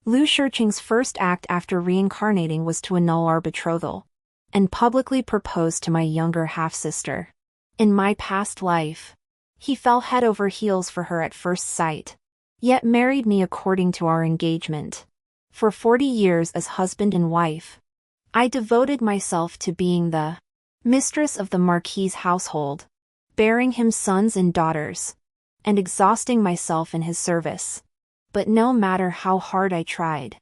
Lu Shiqing's first act after reincarnating was to annul our betrothal and publicly propose to my younger half-sister. In my past life, he fell head over heels for her at first sight, yet married me according to our engagement. For 40 years as husband and wife, I devoted myself to being the mistress of the Marquis's household, bearing him sons and daughters, and exhausting myself in his service. But no matter how hard I tried,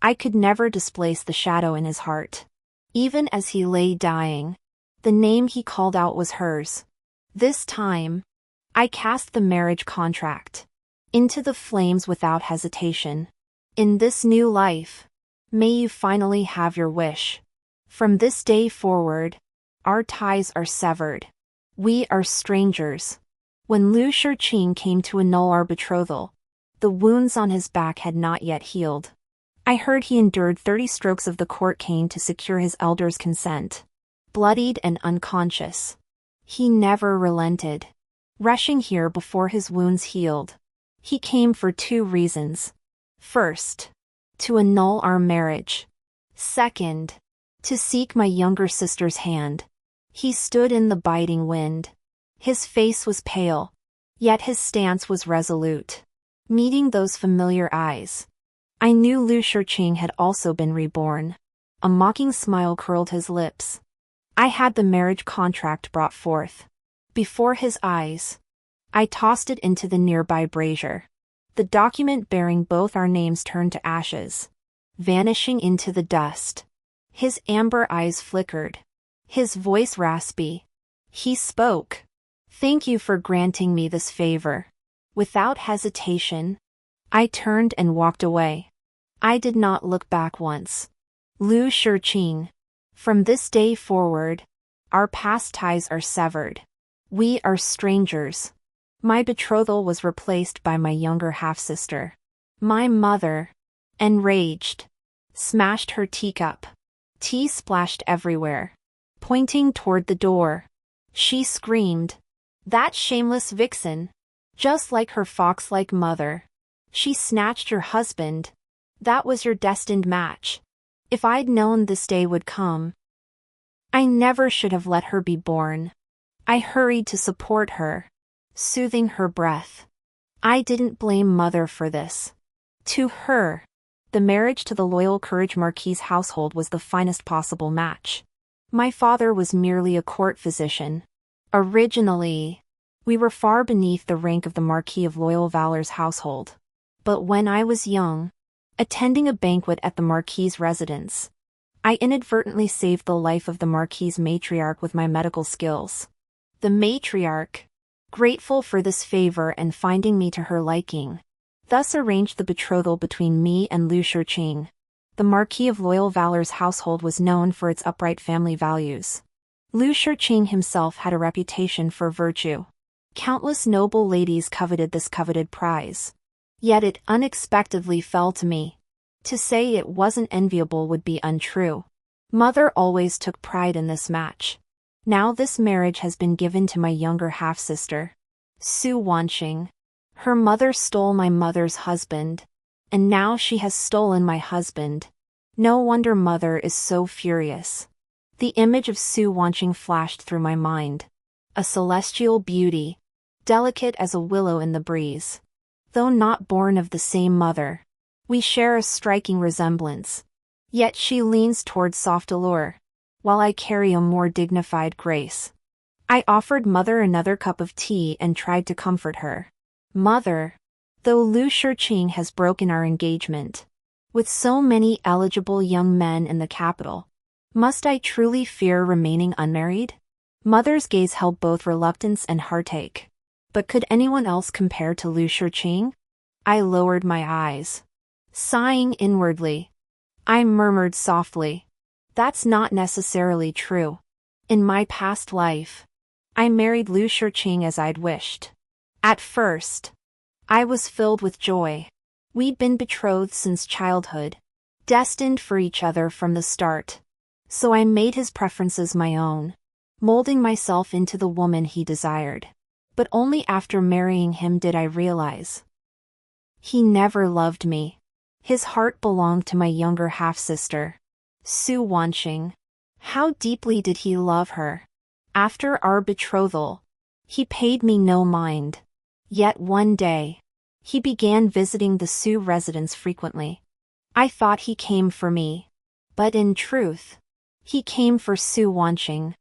I could never displace the shadow in his heart. Even as he lay dying, the name he called out was hers. This time, I cast the marriage contract into the flames without hesitation. In this new life, may you finally have your wish. From this day forward, our ties are severed. We are strangers. When Lu Shiqing came to annul our betrothal, the wounds on his back had not yet healed. I heard he endured 30 strokes of the court cane to secure his elder's consent. Bloodied and unconscious, he never relented, rushing here before his wounds healed. He came for 2 reasons. First, to annul our marriage. Second, to seek my younger sister's hand. He stood in the biting wind. His face was pale, yet his stance was resolute. Meeting those familiar eyes, I knew Lu Shiqing had also been reborn. A mocking smile curled his lips. I had the marriage contract brought forth. Before his eyes, I tossed it into the nearby brazier. The document bearing both our names turned to ashes, vanishing into the dust. His amber eyes flickered, his voice raspy. He spoke. "Thank you for granting me this favor." Without hesitation, I turned and walked away. I did not look back once. Lu Shiqing, from this day forward, our past ties are severed. We are strangers. My betrothal was replaced by my younger half-sister. My mother, enraged, smashed her teacup. Tea splashed everywhere. Pointing toward the door, she screamed, "That shameless vixen! Just like her fox-like mother. She snatched your husband. That was your destined match. If I'd known this day would come, I never should have let her be born." I hurried to support her, soothing her breath. I didn't blame Mother for this. To her, the marriage to the loyal Courage Marquis's household was the finest possible match. My father was merely a court physician. Originally, we were far beneath the rank of the Marquis of Loyal Valor's household. But when I was young, attending a banquet at the Marquis's residence, I inadvertently saved the life of the Marquis's matriarch with my medical skills. The matriarch, grateful for this favor and finding me to her liking, thus arranged the betrothal between me and Lu Shiqing. The Marquis of Loyal Valor's household was known for its upright family values. Lu Shiqing himself had a reputation for virtue. Countless noble ladies coveted this coveted prize. Yet it unexpectedly fell to me. To say it wasn't enviable would be untrue. Mother always took pride in this match. Now this marriage has been given to my younger half-sister, Su Wanqing. Her mother stole my mother's husband, and now she has stolen my husband. No wonder Mother is so furious. The image of Su Wanqing flashed through my mind. A celestial beauty, delicate as a willow in the breeze. Though not born of the same mother, we share a striking resemblance. Yet she leans toward soft allure, while I carry a more dignified grace. I offered Mother another cup of tea and tried to comfort her. "Mother, though Lu Shiqing has broken our engagement, with so many eligible young men in the capital, must I truly fear remaining unmarried?" Mother's gaze held both reluctance and heartache. But could anyone else compare to Lu Shiqing? I lowered my eyes. Sighing inwardly, I murmured softly, "That's not necessarily true. In my past life, I married Lu Shiqing as I'd wished. At first, I was filled with joy. We'd been betrothed since childhood, destined for each other from the start. So I made his preferences my own, molding myself into the woman he desired. But only after marrying him did I realize he never loved me. His heart belonged to my younger half-sister, Su Wanqing. How deeply did he love her? After our betrothal, he paid me no mind. Yet one day, he began visiting the Su residence frequently. I thought he came for me. But in truth, he came for Su Wanqing.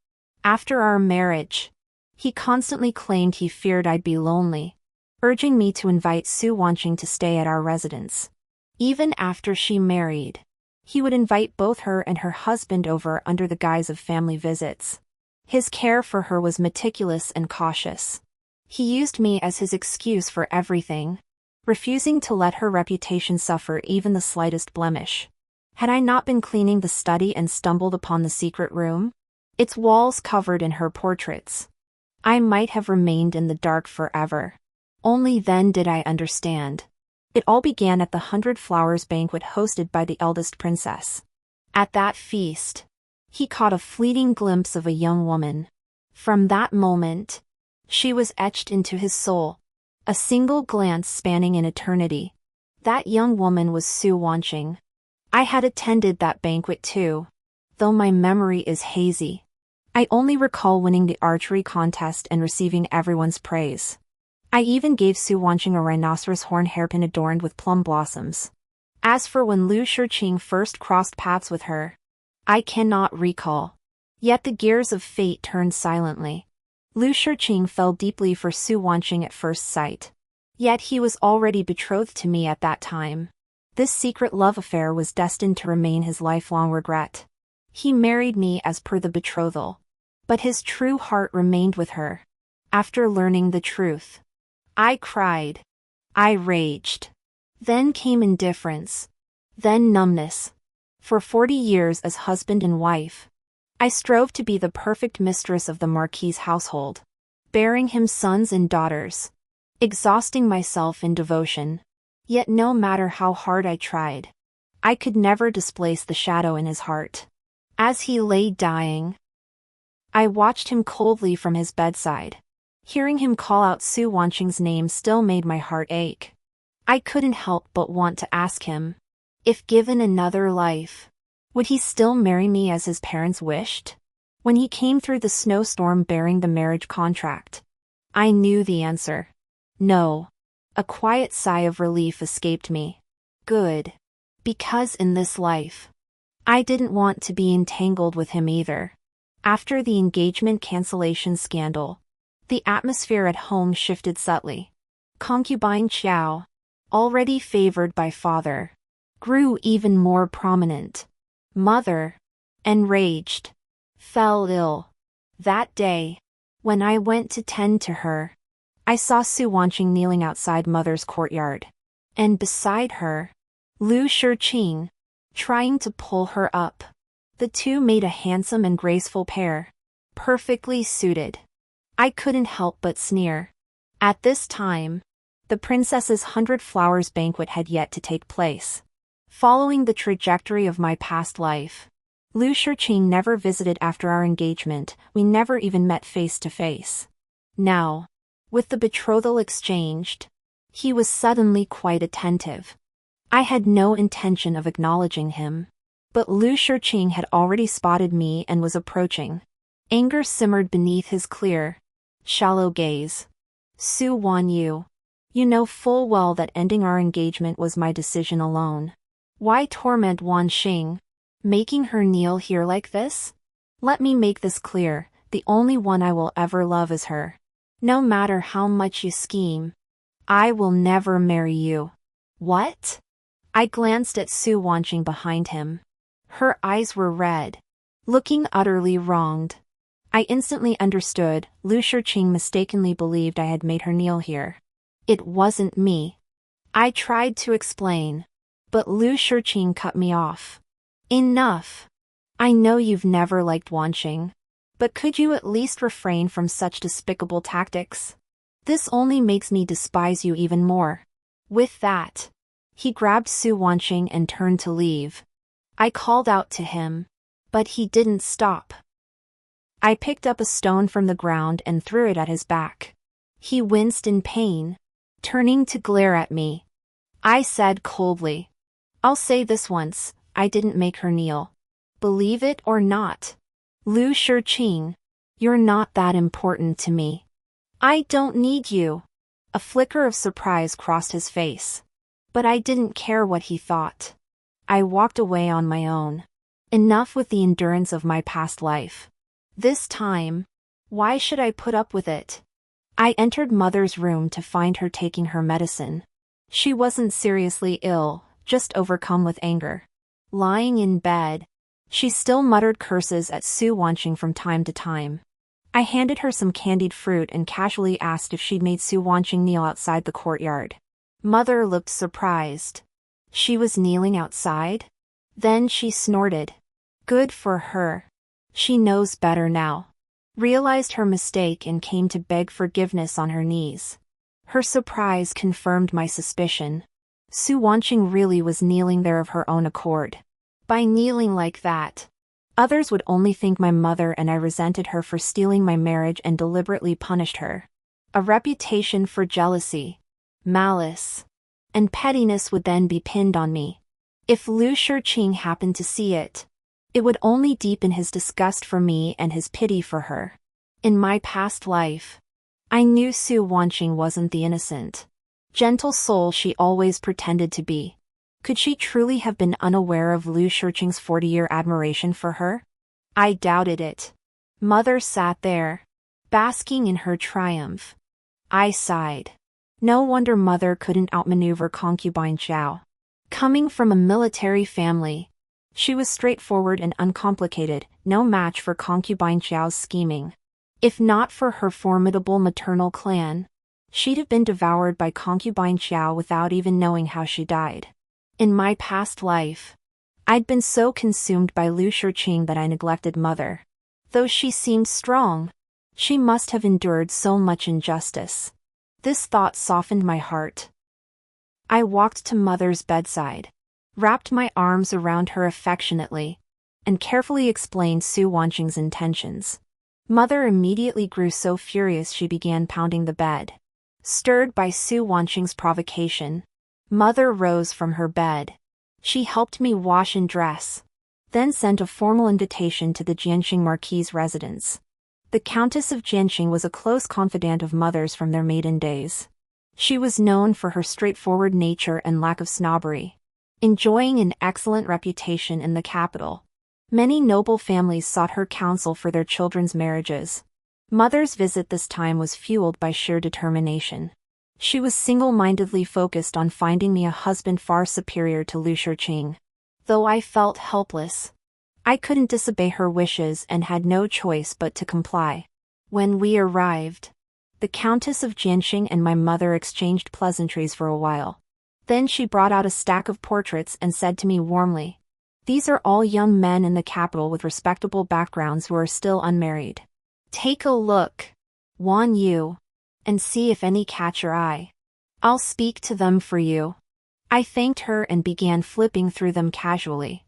After our marriage, he constantly claimed he feared I'd be lonely, urging me to invite Su Wanqing to stay at our residence. Even after she married, he would invite both her and her husband over under the guise of family visits. His care for her was meticulous and cautious. He used me as his excuse for everything, refusing to let her reputation suffer even the slightest blemish. Had I not been cleaning the study and stumbled upon the secret room, its walls covered in her portraits, I might have remained in the dark forever. Only then did I understand. It all began at the 100 Flowers banquet hosted by the eldest princess. At that feast, he caught a fleeting glimpse of a young woman. From that moment, she was etched into his soul, a single glance spanning an eternity. That young woman was Su Wanqing. I had attended that banquet too, though my memory is hazy. I only recall winning the archery contest and receiving everyone's praise. I even gave Su Wanqing a rhinoceros horn hairpin adorned with plum blossoms. As for when Lu Shiqing first crossed paths with her, I cannot recall. Yet the gears of fate turned silently. Lu Shiqing fell deeply for Su Wanqing at first sight. Yet he was already betrothed to me at that time. This secret love affair was destined to remain his lifelong regret. He married me as per the betrothal, but his true heart remained with her. After learning the truth, I cried. I raged. Then came indifference. Then numbness. For 40 years as husband and wife, I strove to be the perfect mistress of the Marquis's household, bearing him sons and daughters, exhausting myself in devotion. Yet no matter how hard I tried, I could never displace the shadow in his heart. As he lay dying, I watched him coldly from his bedside. Hearing him call out Su Wanqing's name still made my heart ache. I couldn't help but want to ask him, if given another life, would he still marry me as his parents wished? When he came through the snowstorm bearing the marriage contract, I knew the answer. No. A quiet sigh of relief escaped me. Good. Because in this life, I didn't want to be entangled with him either. After the engagement cancellation scandal, the atmosphere at home shifted subtly. Concubine Xiao, already favored by father, grew even more prominent. Mother, enraged, fell ill. That day, when I went to tend to her, I saw Su Wanqing kneeling outside mother's courtyard. And beside her, Lu Shiqing, trying to pull her up. The two made a handsome and graceful pair, perfectly suited. I couldn't help but sneer. At this time, the princess's 100 Flowers banquet had yet to take place. Following the trajectory of my past life, Lu Shiqing never visited after our engagement. We never even met face to face. Now, with the betrothal exchanged, he was suddenly quite attentive. I had no intention of acknowledging him, but Lu Shiqing had already spotted me and was approaching. Anger simmered beneath his clear, shallow gaze. Su Wanyu, you know full well that ending our engagement was my decision alone. Why torment Wanqing, making her kneel here like this? Let me make this clear, the only one I will ever love is her. No matter how much you scheme, I will never marry you. What? I glanced at Su Wanqing behind him. Her eyes were red, looking utterly wronged. I instantly understood. Lu Shiqing mistakenly believed I had made her kneel here. It wasn't me. I tried to explain, but Lu Shiqing cut me off. Enough. I know you've never liked Wanqing, but could you at least refrain from such despicable tactics? This only makes me despise you even more. With that, he grabbed Su Wanqing and turned to leave. I called out to him, but he didn't stop. I picked up a stone from the ground and threw it at his back. He winced in pain, turning to glare at me. I said coldly, I'll say this once, I didn't make her kneel. Believe it or not. Lu Shiqing, you're not that important to me. I don't need you. A flicker of surprise crossed his face. But I didn't care what he thought. I walked away on my own. Enough with the endurance of my past life. This time, why should I put up with it? I entered Mother's room to find her taking her medicine. She wasn't seriously ill, just overcome with anger. Lying in bed, she still muttered curses at Su Wanqing from time to time. I handed her some candied fruit and casually asked if she'd made Su Wanqing kneel outside the courtyard. Mother looked surprised. She was kneeling outside? Then she snorted. Good for her. She knows better now. Realized her mistake and came to beg forgiveness on her knees. Her surprise confirmed my suspicion. Su Wanqing really was kneeling there of her own accord. By kneeling like that, others would only think my mother and I resented her for stealing my marriage and deliberately punished her. A reputation for jealousy, malice, and pettiness would then be pinned on me. If Lu Shiqing happened to see it, it would only deepen his disgust for me and his pity for her. In my past life, I knew Su Wanqing wasn't the innocent, gentle soul she always pretended to be. Could she truly have been unaware of Lu Shiqing's 40-year admiration for her? I doubted it. Mother sat there, basking in her triumph. I sighed. No wonder Mother couldn't outmaneuver concubine Zhao. Coming from a military family, she was straightforward and uncomplicated, no match for concubine Zhao's scheming. If not for her formidable maternal clan, she'd have been devoured by concubine Zhao without even knowing how she died. In my past life, I'd been so consumed by Lu Shiqing that I neglected Mother. Though she seemed strong, she must have endured so much injustice. This thought softened my heart. I walked to Mother's bedside, wrapped my arms around her affectionately, and carefully explained Su Wanqing's intentions. Mother immediately grew so furious she began pounding the bed. Stirred by Su Wanqing's provocation, Mother rose from her bed. She helped me wash and dress, then sent a formal invitation to the Jianqing Marquis' residence. The Countess of Jianqing was a close confidant of Mother's from their maiden days. She was known for her straightforward nature and lack of snobbery, enjoying an excellent reputation in the capital. Many noble families sought her counsel for their children's marriages. Mother's visit this time was fueled by sheer determination. She was single-mindedly focused on finding me a husband far superior to Lu Shiqing. Though I felt helpless, I couldn't disobey her wishes and had no choice but to comply. When we arrived, the Countess of Jianqing and my mother exchanged pleasantries for a while. Then she brought out a stack of portraits and said to me warmly, "These are all young men in the capital with respectable backgrounds who are still unmarried. Take a look, Wan Yu, and see if any catch your eye. I'll speak to them for you." I thanked her and began flipping through them casually.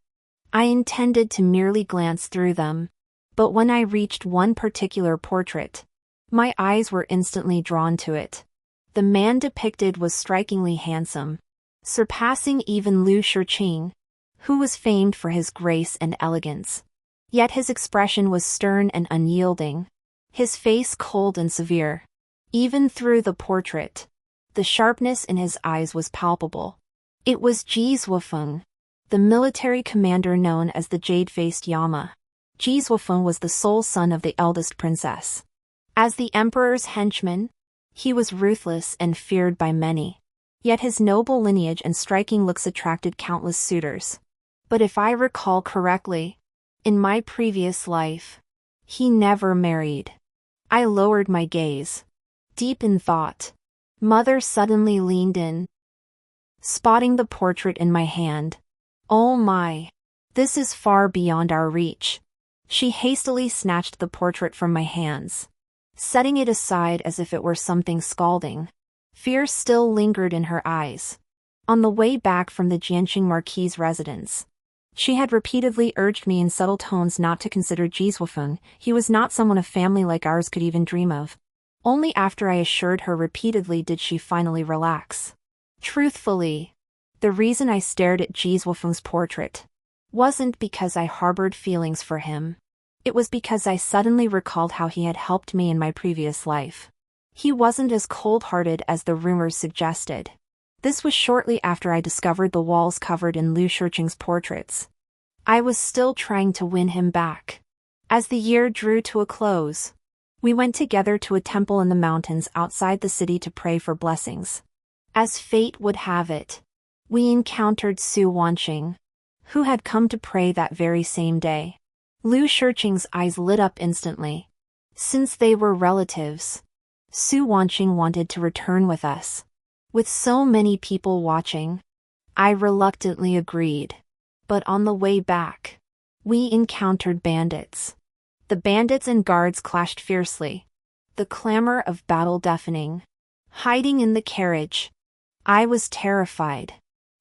I intended to merely glance through them, but when I reached one particular portrait, my eyes were instantly drawn to it. The man depicted was strikingly handsome, surpassing even Lu Shiqing, who was famed for his grace and elegance. Yet his expression was stern and unyielding, his face cold and severe. Even through the portrait, the sharpness in his eyes was palpable. It was Ji Zuofeng, the military commander known as the Jade-Faced Yama. Ji Zuofeng was the sole son of the eldest princess. As the emperor's henchman, he was ruthless and feared by many. Yet his noble lineage and striking looks attracted countless suitors. But if I recall correctly, in my previous life, he never married. I lowered my gaze. Deep in thought, Mother suddenly leaned in, spotting the portrait in my hand. "Oh my! This is far beyond our reach." She hastily snatched the portrait from my hands, setting it aside as if it were something scalding. Fear still lingered in her eyes. On the way back from the Jianqing Marquis' residence, she had repeatedly urged me in subtle tones not to consider Ji Zuofeng. He was not someone a family like ours could even dream of. Only after I assured her repeatedly did she finally relax. Truthfully, The reason I stared at Ji Zhuofeng's portrait wasn't because I harbored feelings for him. It was because I suddenly recalled how he had helped me in my previous life. He wasn't as cold-hearted as the rumors suggested. This was shortly after I discovered the walls covered in Liu Shiqing's portraits. I was still trying to win him back. As the year drew to a close, we went together to a temple in the mountains outside the city to pray for blessings. As fate would have it, we encountered Su Wanqing, who had come to pray that very same day. Liu Shiqing's eyes lit up instantly. Since they were relatives, Su Wanqing wanted to return with us. With so many people watching, I reluctantly agreed. But on the way back, we encountered bandits. The bandits and guards clashed fiercely, the clamor of battle deafening. Hiding in the carriage, I was terrified.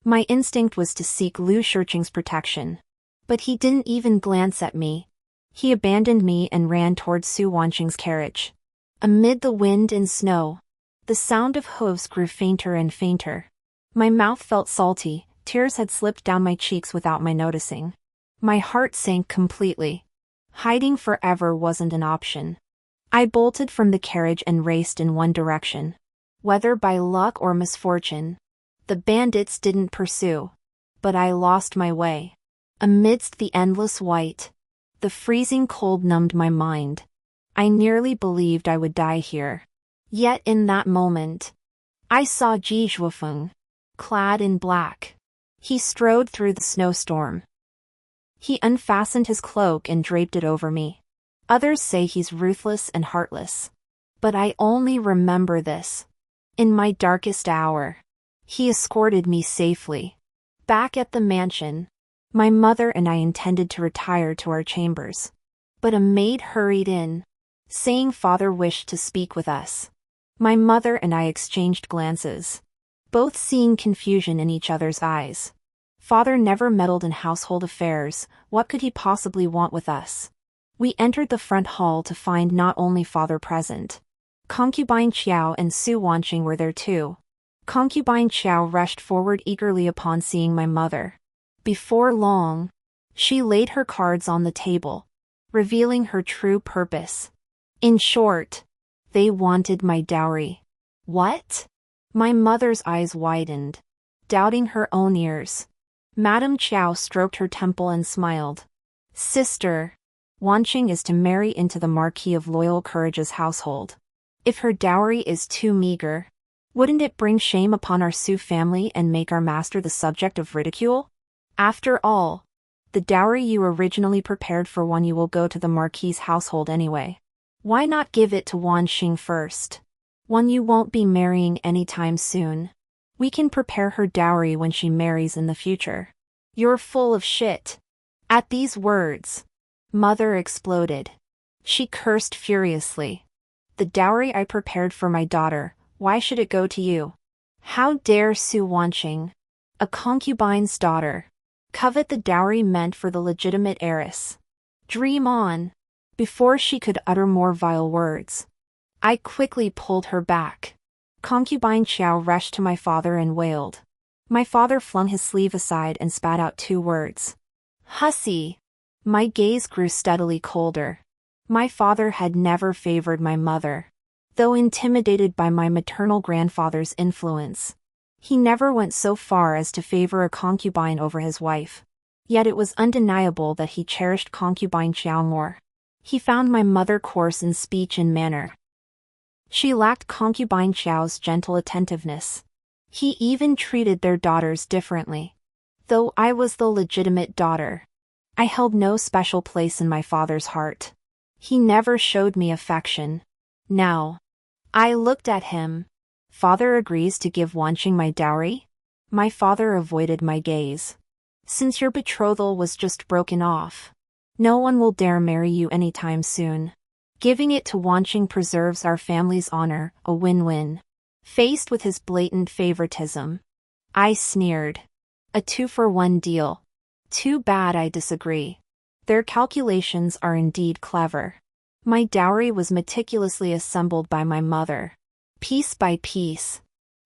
My instinct was to seek Liu Shiqing's protection. But he didn't even glance at me. He abandoned me and ran towards Su Wanqing's carriage. Amid the wind and snow, the sound of hooves grew fainter and fainter. My mouth felt salty, tears had slipped down my cheeks without my noticing. My heart sank completely. Hiding forever wasn't an option. I bolted from the carriage and raced in one direction. Whether by luck or misfortune, the bandits didn't pursue. But I lost my way. Amidst the endless white, the freezing cold numbed my mind. I nearly believed I would die here. Yet in that moment, I saw Ji Zhuofeng, clad in black. He strode through the snowstorm. He unfastened his cloak and draped it over me. Others say he's ruthless and heartless. But I only remember this. In my darkest hour, he escorted me safely. Back at the mansion, my mother and I intended to retire to our chambers. But a maid hurried in, saying father wished to speak with us. My mother and I exchanged glances, both seeing confusion in each other's eyes. Father never meddled in household affairs, what could he possibly want with us? We entered the front hall to find not only father present. Concubine Qiao and Su Wanqing were there too. Concubine Qiao rushed forward eagerly upon seeing my mother. Before long, she laid her cards on the table, revealing her true purpose. In short, they wanted my dowry. What? My mother's eyes widened, doubting her own ears. Madame Qiao stroked her temple and smiled. Sister, Wanqing is to marry into the Marquis of Loyal Courage's household. If her dowry is too meager, wouldn't it bring shame upon our Su family and make our master the subject of ridicule? After all, the dowry you originally prepared for one you will go to the Marquis's household anyway. Why not give it to Wanqing first? One you won't be marrying anytime soon. We can prepare her dowry when she marries in the future. You're full of shit. At these words, Mother exploded. She cursed furiously. The dowry I prepared for my daughter, why should it go to you? How dare Su Wanqing, a concubine's daughter, covet the dowry meant for the legitimate heiress? Dream on. Before she could utter more vile words, I quickly pulled her back. Concubine Qiao rushed to my father and wailed. My father flung his sleeve aside and spat out 2 words. Hussy. My gaze grew steadily colder. My father had never favored my mother. Though intimidated by my maternal grandfather's influence, he never went so far as to favor a concubine over his wife. Yet it was undeniable that he cherished concubine Qiao more. He found my mother coarse in speech and manner. She lacked concubine Qiao's gentle attentiveness. He even treated their daughters differently. Though I was the legitimate daughter, I held no special place in my father's heart. He never showed me affection. Now, I looked at him. Father agrees to give Wanqing my dowry? My father avoided my gaze. Since your betrothal was just broken off, no one will dare marry you anytime soon. Giving it to Wanqing preserves our family's honor, a win-win. Faced with his blatant favoritism, I sneered. A 2-for-1 deal. Too bad I disagree. Their calculations are indeed clever. My dowry was meticulously assembled by my mother. Piece by piece,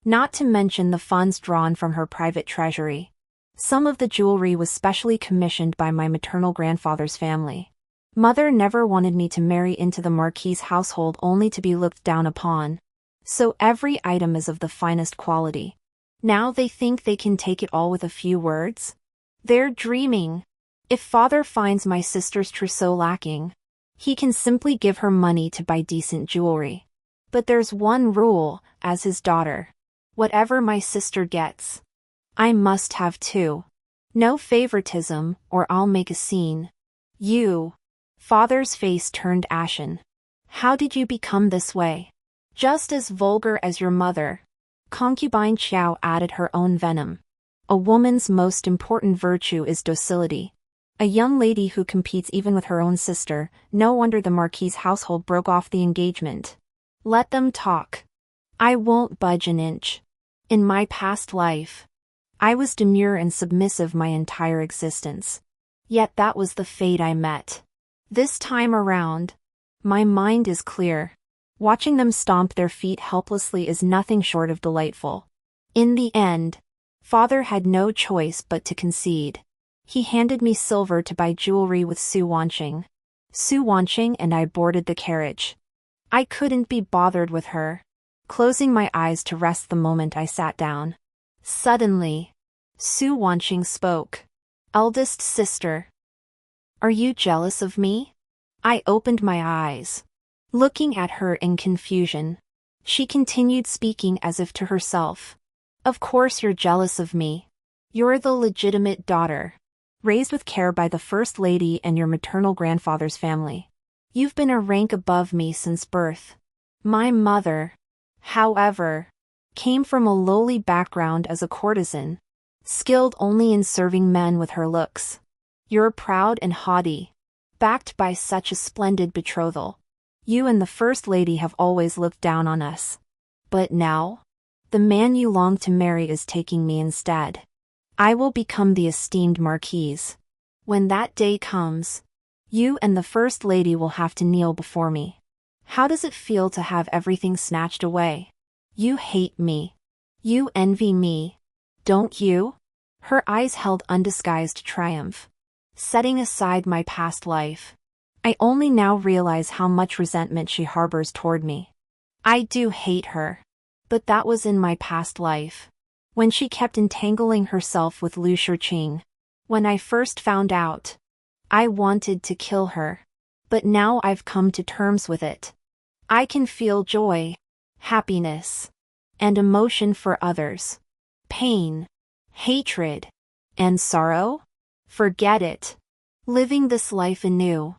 not to mention the funds drawn from her private treasury. Some of the jewelry was specially commissioned by my maternal grandfather's family. Mother never wanted me to marry into the Marquis' household only to be looked down upon. So every item is of the finest quality. Now they think they can take it all with a few words? They're dreaming. If father finds my sister's trousseau lacking, he can simply give her money to buy decent jewelry. But there's one rule, as his daughter. Whatever my sister gets, I must have too. No favoritism, or I'll make a scene. You. Father's face turned ashen. How did you become this way? Just as vulgar as your mother. Concubine Xiao added her own venom. A woman's most important virtue is docility. A young lady who competes even with her own sister, no wonder the Marquis' household broke off the engagement. Let them talk. I won't budge an inch. In my past life, I was demure and submissive my entire existence. Yet that was the fate I met. This time around, my mind is clear. Watching them stomp their feet helplessly is nothing short of delightful. In the end, father had no choice but to concede. He handed me silver to buy jewelry with Su Wanqing. Su Wanqing and I boarded the carriage. I couldn't be bothered with her. Closing my eyes to rest the moment I sat down. Suddenly, Su Wanqing spoke. Eldest sister. Are you jealous of me? I opened my eyes, looking at her in confusion. She continued speaking as if to herself. Of course you're jealous of me. You're the legitimate daughter, raised with care by the First Lady and your maternal grandfather's family. You've been a rank above me since birth. My mother, however, came from a lowly background as a courtesan, skilled only in serving men with her looks. You're proud and haughty, backed by such a splendid betrothal. You and the First Lady have always looked down on us. But now, the man you long to marry is taking me instead. I will become the esteemed Marquise. When that day comes, you and the First Lady will have to kneel before me. How does it feel to have everything snatched away? You hate me. You envy me. Don't you? Her eyes held undisguised triumph. Setting aside my past life, I only now realize how much resentment she harbors toward me. I do hate her. But that was in my past life, when she kept entangling herself with Lu Shiqing. When I first found out, I wanted to kill her. But now I've come to terms with it. I can feel joy, happiness, and emotion for others. Pain, hatred, and sorrow? Forget it. Living this life anew,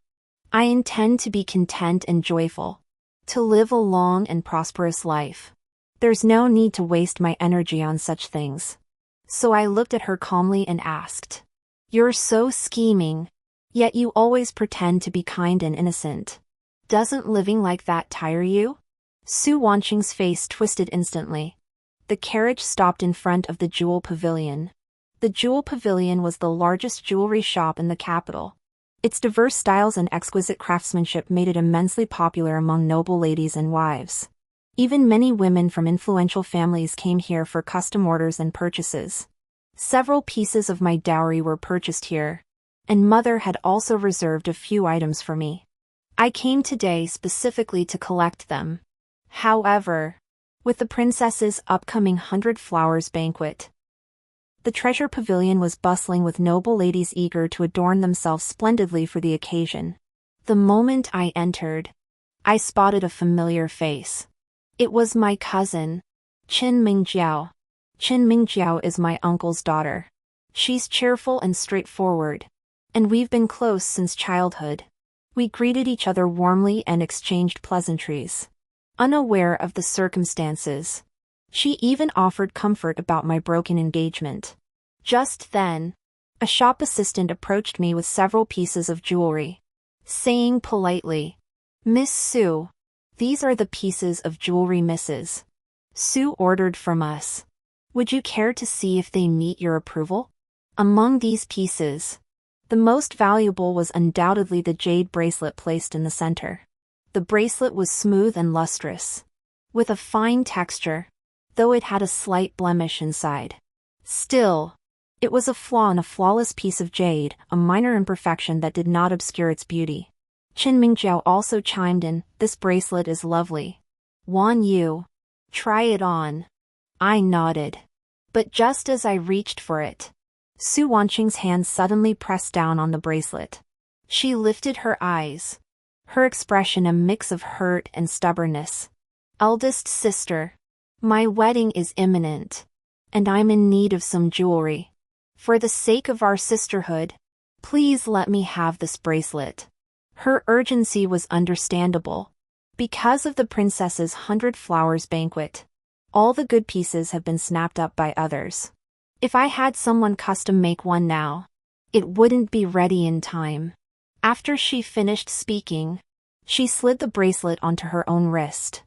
I intend to be content and joyful, to live a long and prosperous life. There's no need to waste my energy on such things. So I looked at her calmly and asked, You're so scheming, yet you always pretend to be kind and innocent. Doesn't living like that tire you? Su Wanqing's face twisted instantly. The carriage stopped in front of the Jewel Pavilion. The Jewel Pavilion was the largest jewelry shop in the capital. Its diverse styles and exquisite craftsmanship made it immensely popular among noble ladies and wives. Even many women from influential families came here for custom orders and purchases. Several pieces of my dowry were purchased here, and mother had also reserved a few items for me. I came today specifically to collect them. However, with the princess's upcoming 100 Flowers banquet, the treasure pavilion was bustling with noble ladies eager to adorn themselves splendidly for the occasion. The moment I entered, I spotted a familiar face. It was my cousin, Qin Mingjiao. Qin Mingjiao is my uncle's daughter. She's cheerful and straightforward, and we've been close since childhood. We greeted each other warmly and exchanged pleasantries, unaware of the circumstances. She even offered comfort about my broken engagement. Just then, a shop assistant approached me with several pieces of jewelry, saying politely, Miss Su, these are the pieces of jewelry Mrs. Su ordered from us. Would you care to see if they meet your approval? Among these pieces, the most valuable was undoubtedly the jade bracelet placed in the center. The bracelet was smooth and lustrous, with a fine texture, though it had a slight blemish inside. Still, it was a flaw in a flawless piece of jade, a minor imperfection that did not obscure its beauty. Qin Mingjiao also chimed in, "This bracelet is lovely. Wan Yu, try it on." I nodded. But just as I reached for it, Su Wanqing's hand suddenly pressed down on the bracelet. She lifted her eyes, her expression a mix of hurt and stubbornness. "Eldest sister, my wedding is imminent, and I'm in need of some jewelry. For the sake of our sisterhood, please let me have this bracelet." Her urgency was understandable. Because of the princess's 100 flowers banquet, all the good pieces have been snapped up by others. If I had someone custom make one now, it wouldn't be ready in time. After she finished speaking, she slid the bracelet onto her own wrist.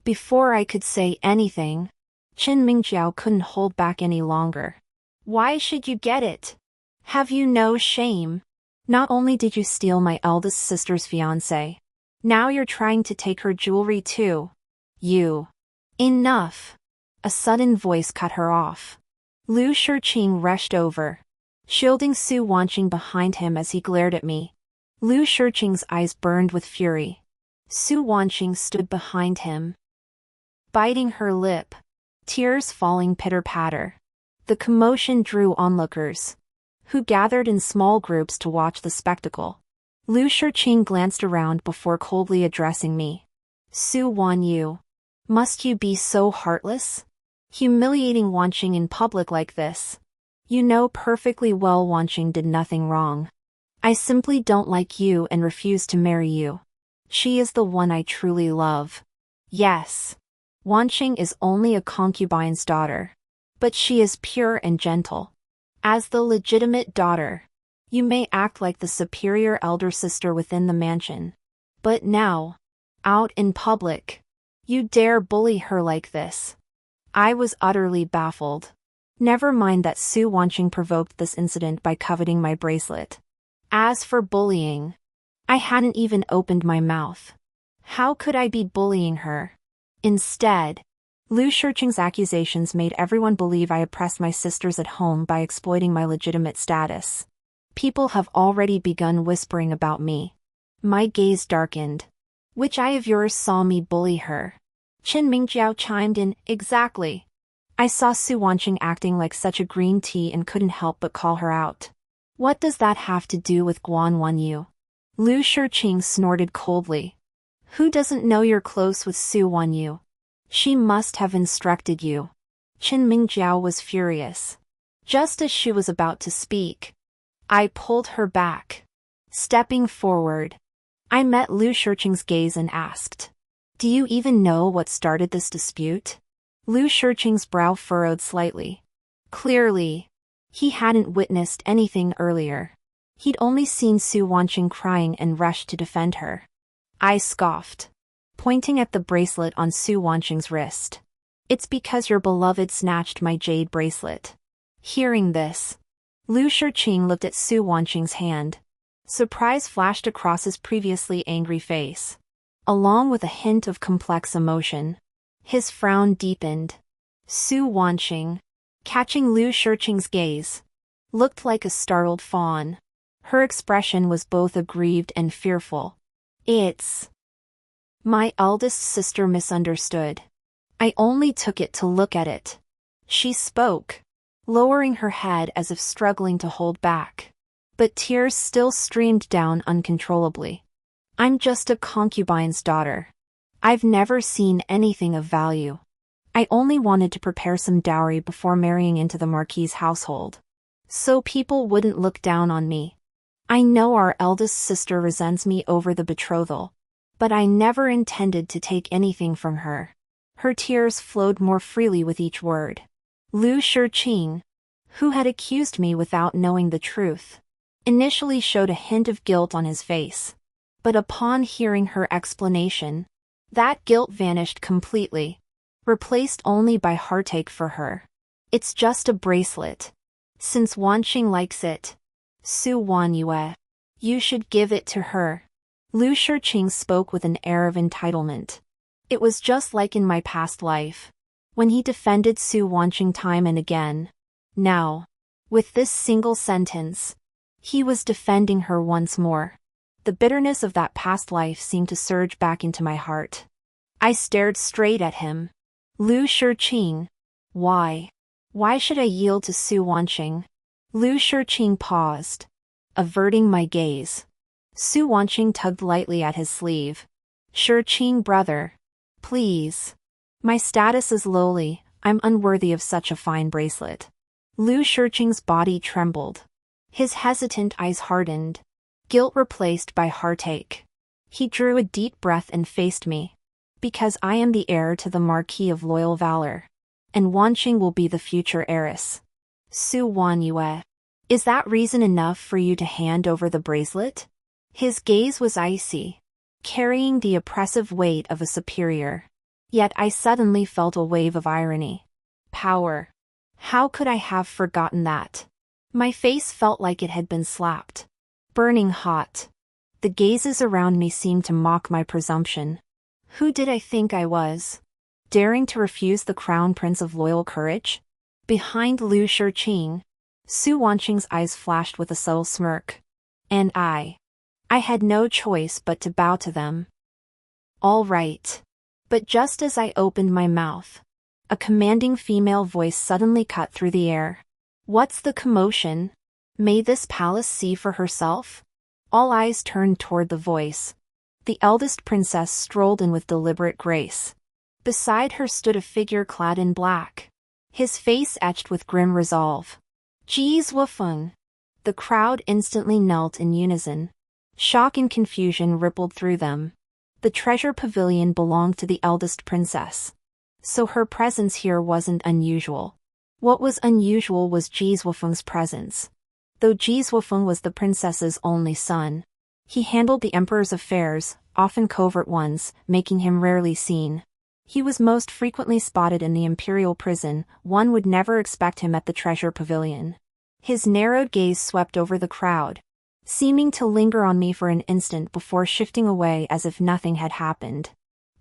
Before I could say anything, Qin Mingjiao couldn't hold back any longer. "Why should you get it? Have you no shame? Not only did you steal my eldest sister's fiancé, now you're trying to take her jewelry too. You." "Enough!" A sudden voice cut her off. Lu Shiqing rushed over, shielding Su Wanqing behind him as he glared at me. Lu Shiqing's eyes burned with fury. Su Wanqing stood behind him, biting her lip, tears falling pitter-patter. The commotion drew onlookers, who gathered in small groups to watch the spectacle. Lu Shiqing glanced around before coldly addressing me. "Su Wanyu, must you be so heartless? Humiliating Wanqing in public like this? You know perfectly well Wanqing did nothing wrong. I simply don't like you and refuse to marry you. She is the one I truly love. Yes, Wanqing is only a concubine's daughter, but she is pure and gentle. As the legitimate daughter, you may act like the superior elder sister within the mansion. But now, out in public, you dare bully her like this." I was utterly baffled. Never mind that Su Wanqing provoked this incident by coveting my bracelet. As for bullying, I hadn't even opened my mouth. How could I be bullying her? Instead, Lu Shiqing's accusations made everyone believe I oppressed my sisters at home by exploiting my legitimate status. People have already begun whispering about me. My gaze darkened. "Which eye of yours saw me bully her?" Qin Mingjiao chimed in, "Exactly. I saw Su Wanqing acting like such a green tea and couldn't help but call her out." "What does that have to do with Guan Wanyu?" Lu Shiqing snorted coldly. "Who doesn't know you're close with Su Wanyu? She must have instructed you." Qin Mingjiao was furious. Just as she was about to speak, I pulled her back. Stepping forward, I met Lu Shiqing's gaze and asked, "Do you even know what started this dispute?" Lu Shiqing's brow furrowed slightly. Clearly, he hadn't witnessed anything earlier. He'd only seen Su Wanqing crying and rushed to defend her. I scoffed, pointing at the bracelet on Su Wanqing's wrist. "It's because your beloved snatched my jade bracelet." Hearing this, Lu Shiqing looked at Su Wanqing's hand. Surprise flashed across his previously angry face, along with a hint of complex emotion. His frown deepened. Su Wanqing, catching Lu Shiqing's gaze, looked like a startled fawn. Her expression was both aggrieved and fearful. "It's my eldest sister misunderstood. I only took it to look at it," she spoke, lowering her head as if struggling to hold back. But tears still streamed down uncontrollably. "I'm just a concubine's daughter. I've never seen anything of value. I only wanted to prepare some dowry before marrying into the Marquis's household, so people wouldn't look down on me. I know our eldest sister resents me over the betrothal, but I never intended to take anything from her." Her tears flowed more freely with each word. Lu Shiqing, who had accused me without knowing the truth, initially showed a hint of guilt on his face. But upon hearing her explanation, that guilt vanished completely, replaced only by heartache for her. "It's just a bracelet. Since Wanqing likes it, Su Wanyue, you should give it to her." Lu Shiqing spoke with an air of entitlement. It was just like in my past life. when he defended Su Wanqing time and again. Now, with this single sentence, he was defending her once more. The bitterness of that past life seemed to surge back into my heart. I stared straight at him. Lu Shiqing. Why? Why should I yield to Su Wanqing? Lu Shiqing paused, averting my gaze. Su Wanqing tugged lightly at his sleeve. Shiqing brother. Please. My status is lowly, I'm unworthy of such a fine bracelet. Lu Shiqing's body trembled. His hesitant eyes hardened, guilt replaced by heartache. He drew a deep breath and faced me. Because I am the heir to the Marquis of Loyal Valor. And Wanqing will be the future heiress. Su Wanyue. Is that reason enough for you to hand over the bracelet? His gaze was icy, carrying the oppressive weight of a superior. Yet I suddenly felt a wave of irony. Power. How could I have forgotten that? My face felt like it had been slapped. Burning hot. The gazes around me seemed to mock my presumption. Who did I think I was? Daring to refuse the crown prince of loyal courage? Behind Lu Shiqing, Su Wanqing's eyes flashed with a subtle smirk. And I had no choice but to bow to them. All right. But just as I opened my mouth, a commanding female voice suddenly cut through the air. What's the commotion? May this palace see for herself? All eyes turned toward the voice. The eldest princess strolled in with deliberate grace. Beside her stood a figure clad in black, his face etched with grim resolve. Geez Wufeng. The crowd instantly knelt in unison. Shock and confusion rippled through them. The treasure pavilion belonged to the eldest princess. So her presence here wasn't unusual. What was unusual was Geez Wufeng's presence. Though Geez Wufeng was the princess's only son, he handled the emperor's affairs, often covert ones, making him rarely seen. He was most frequently spotted in the imperial prison. One would never expect him at the treasure pavilion. His narrowed gaze swept over the crowd, seeming to linger on me for an instant before shifting away as if nothing had happened.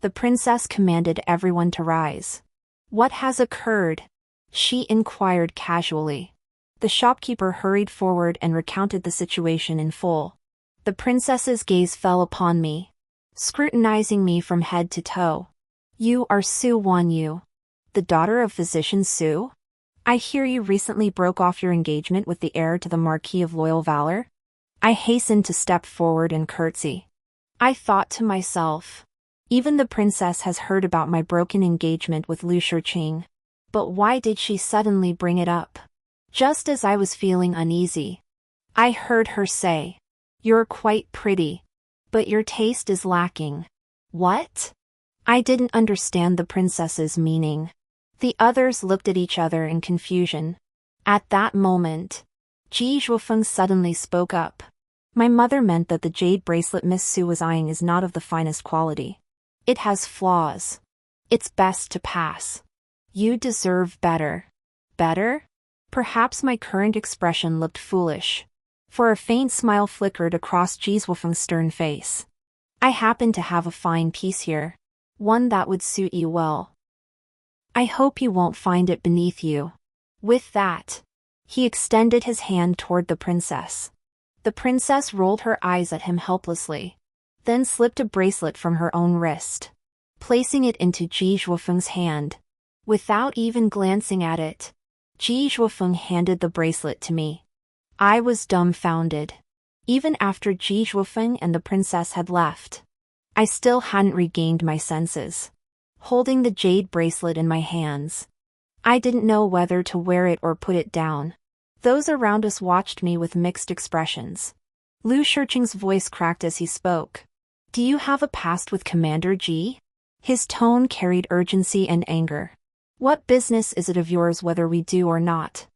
The princess commanded everyone to rise. What has occurred? She inquired casually. The shopkeeper hurried forward and recounted the situation in full. The princess's gaze fell upon me, scrutinizing me from head to toe. You are Su Wanyu, the daughter of physician Su? I hear you recently broke off your engagement with the heir to the Marquis of Loyal Valor? I hastened to step forward and curtsy. I thought to myself, even the princess has heard about my broken engagement with Lu Shiqing. But why did she suddenly bring it up? Just as I was feeling uneasy, I heard her say, "You're quite pretty, but your taste is lacking." What? I didn't understand the princess's meaning. The others looked at each other in confusion. At that moment, Ji Zhuofeng suddenly spoke up. My mother meant that the jade bracelet Miss Su was eyeing is not of the finest quality. It has flaws. It's best to pass. You deserve better. Better? Perhaps my current expression looked foolish, for a faint smile flickered across Ji Zhuofeng's stern face. I happen to have a fine piece here. One that would suit you well. I hope you won't find it beneath you. With that, he extended his hand toward the princess. The princess rolled her eyes at him helplessly, then slipped a bracelet from her own wrist, placing it into Ji Zhuofeng's hand. Without even glancing at it, Ji Zhuofeng handed the bracelet to me. I was dumbfounded. Even after Ji Zhuofeng and the princess had left, I still hadn't regained my senses. Holding the jade bracelet in my hands, I didn't know whether to wear it or put it down. Those around us watched me with mixed expressions. Lu Shiqing's voice cracked as he spoke. Do you have a past with Commander Ji? His tone carried urgency and anger. What business is it of yours whether we do or not?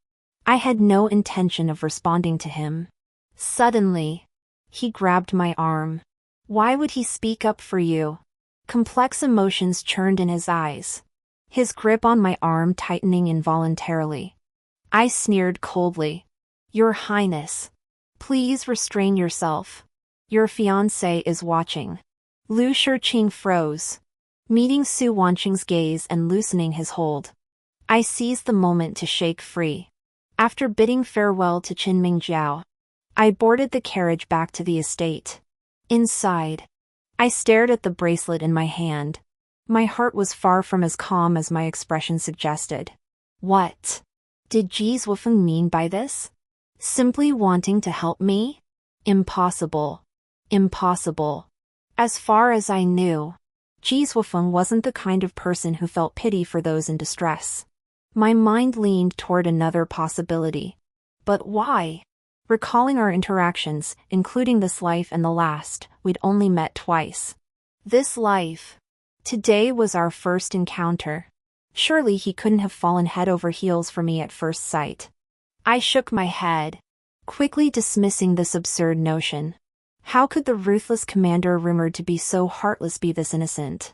I had no intention of responding to him. Suddenly, he grabbed my arm. Why would he speak up for you? Complex emotions churned in his eyes, his grip on my arm tightening involuntarily. I sneered coldly. Your Highness, please restrain yourself. Your fiancé is watching. Lu Shiqing froze. meeting Su Wanqing's gaze and loosening his hold. I seized the moment to shake free. After bidding farewell to Qinming Jiao, I boarded the carriage back to the estate. Inside, I stared at the bracelet in my hand. My heart was far from as calm as my expression suggested. What did Ji Zhuofeng mean by this? Simply wanting to help me? Impossible. Impossible. As far as I knew, Ji Zhuofeng wasn't the kind of person who felt pity for those in distress. My mind leaned toward another possibility. But why? Recalling our interactions, including this life and the last, we'd only met twice. This life. Today was our first encounter. Surely he couldn't have fallen head over heels for me at first sight. I shook my head, quickly dismissing this absurd notion. How could the ruthless commander rumored to be so heartless be this innocent?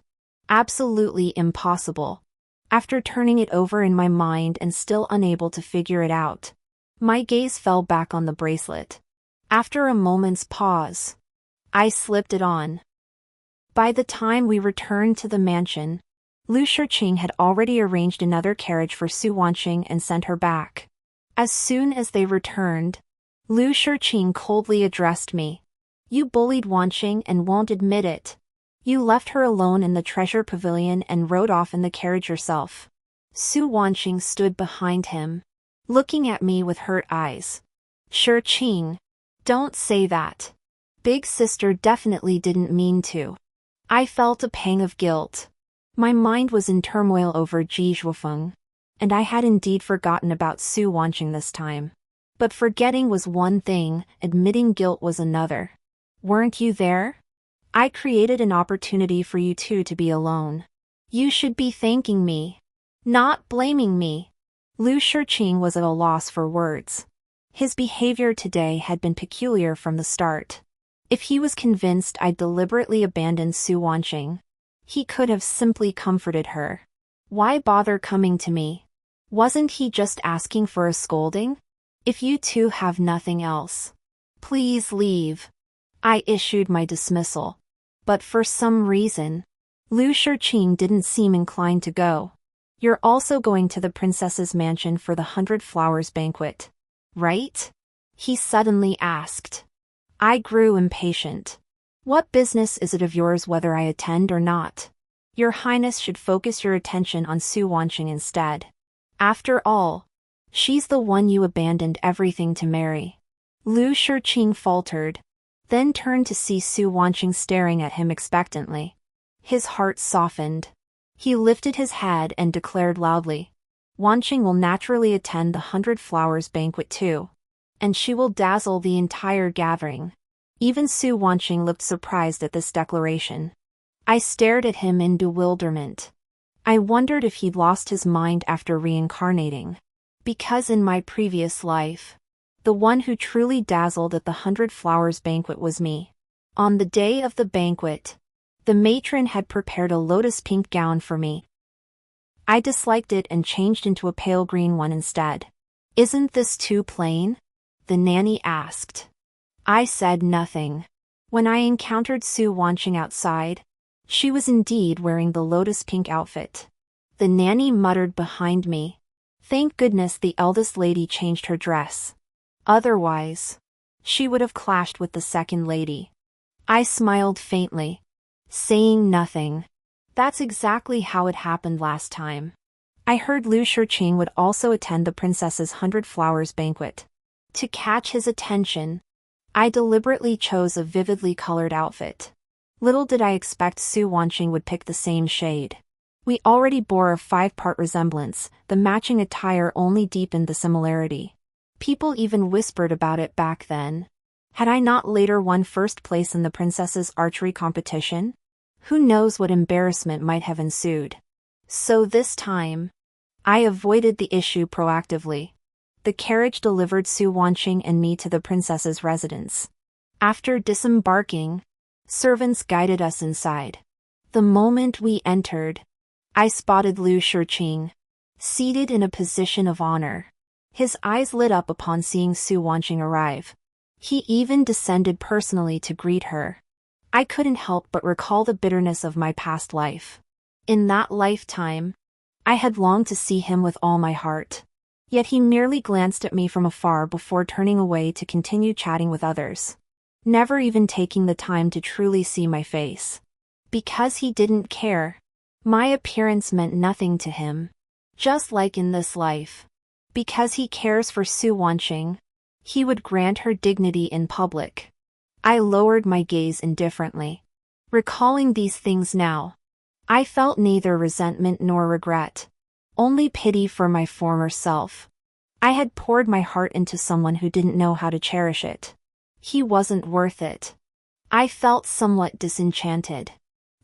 Absolutely impossible. After turning it over in my mind and still unable to figure it out, my gaze fell back on the bracelet. After a moment's pause, I slipped it on. By the time we returned to the mansion, Lu Shiqing had already arranged another carriage for Su Wanqing and sent her back. As soon as they returned, Lu Shiqing coldly addressed me. You bullied Wanqing and won't admit it. You left her alone in the treasure pavilion and rode off in the carriage yourself. Su Wanqing stood behind him, looking at me with hurt eyes. Shiqing, don't say that. Big sister definitely didn't mean to. I felt a pang of guilt. My mind was in turmoil over Ji Zhuofeng, and I had indeed forgotten about Su Wanqing this time. But forgetting was one thing, admitting guilt was another. Weren't you there? I created an opportunity for you two to be alone. You should be thanking me, not blaming me. Lu Shiqing was at a loss for words. His behavior today had been peculiar from the start. If he was convinced I'd deliberately abandoned Su Wanqing, he could have simply comforted her. Why bother coming to me? Wasn't he just asking for a scolding? If you two have nothing else, please leave. I issued my dismissal. But for some reason, Lu Shiqing didn't seem inclined to go. You're also going to the princess's mansion for the 100 Flowers banquet, right? He suddenly asked. I grew impatient. What business is it of yours whether I attend or not? Your Highness should focus your attention on Su Wanqing instead. After all, she's the one you abandoned everything to marry. Lu Shiqing faltered, then turned to see Su Wanqing staring at him expectantly. His heart softened. He lifted his head and declared loudly, Wanqing will naturally attend the 100 Flowers banquet too, and she will dazzle the entire gathering. Even Su Wanqing looked surprised at this declaration. I stared at him in bewilderment. I wondered if he'd lost his mind after reincarnating. Because in my previous life, the one who truly dazzled at the 100 Flowers banquet was me. On the day of the banquet, the matron had prepared a lotus-pink gown for me. I disliked it and changed into a pale green one instead. Isn't this too plain? The nanny asked. I said nothing. When I encountered Su Wanqing outside, she was indeed wearing the lotus-pink outfit. The nanny muttered behind me. Thank goodness the eldest lady changed her dress. Otherwise, she would have clashed with the second lady. I smiled faintly, saying nothing. That's exactly how it happened last time. I heard Lu Shiqing would also attend the princess's 100 Flowers banquet. To catch his attention, I deliberately chose a vividly colored outfit. Little did I expect Su Wanqing would pick the same shade. We already bore a 5-part resemblance, the matching attire only deepened the similarity. People even whispered about it back then. Had I not later won first place in the princess's archery competition? Who knows what embarrassment might have ensued. So this time, I avoided the issue proactively. The carriage delivered Su Wanqing and me to the princess's residence. After disembarking, servants guided us inside. The moment we entered, I spotted Lu Shiqing, seated in a position of honor. His eyes lit up upon seeing Su Wanqing arrive. He even descended personally to greet her. I couldn't help but recall the bitterness of my past life. In that lifetime, I had longed to see him with all my heart. Yet he merely glanced at me from afar before turning away to continue chatting with others, never even taking the time to truly see my face. Because he didn't care. My appearance meant nothing to him. Just like in this life. Because he cares for Su Wanqing, he would grant her dignity in public. I lowered my gaze indifferently. Recalling these things now, I felt neither resentment nor regret. Only pity for my former self. I had poured my heart into someone who didn't know how to cherish it. He wasn't worth it. I felt somewhat disenchanted.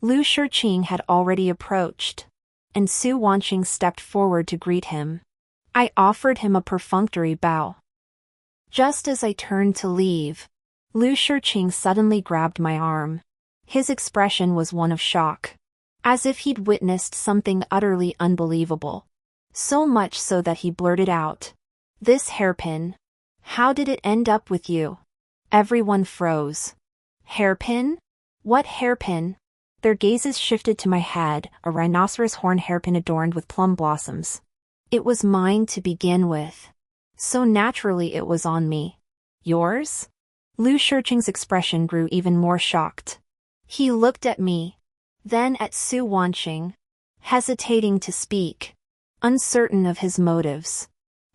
Lu Shiqing had already approached, and Su Wanqing stepped forward to greet him. I offered him a perfunctory bow. Just as I turned to leave, Lu Shiqing suddenly grabbed my arm. His expression was one of shock, as if he'd witnessed something utterly unbelievable. So much so that he blurted out, "This hairpin. How did it end up with you?" Everyone froze. Hairpin? What hairpin? Their gazes shifted to my head, a rhinoceros horn hairpin adorned with plum blossoms. It was mine to begin with. So naturally it was on me. Yours? Lu Shiqing's expression grew even more shocked. He looked at me, then at Su Wanqing, hesitating to speak, uncertain of his motives.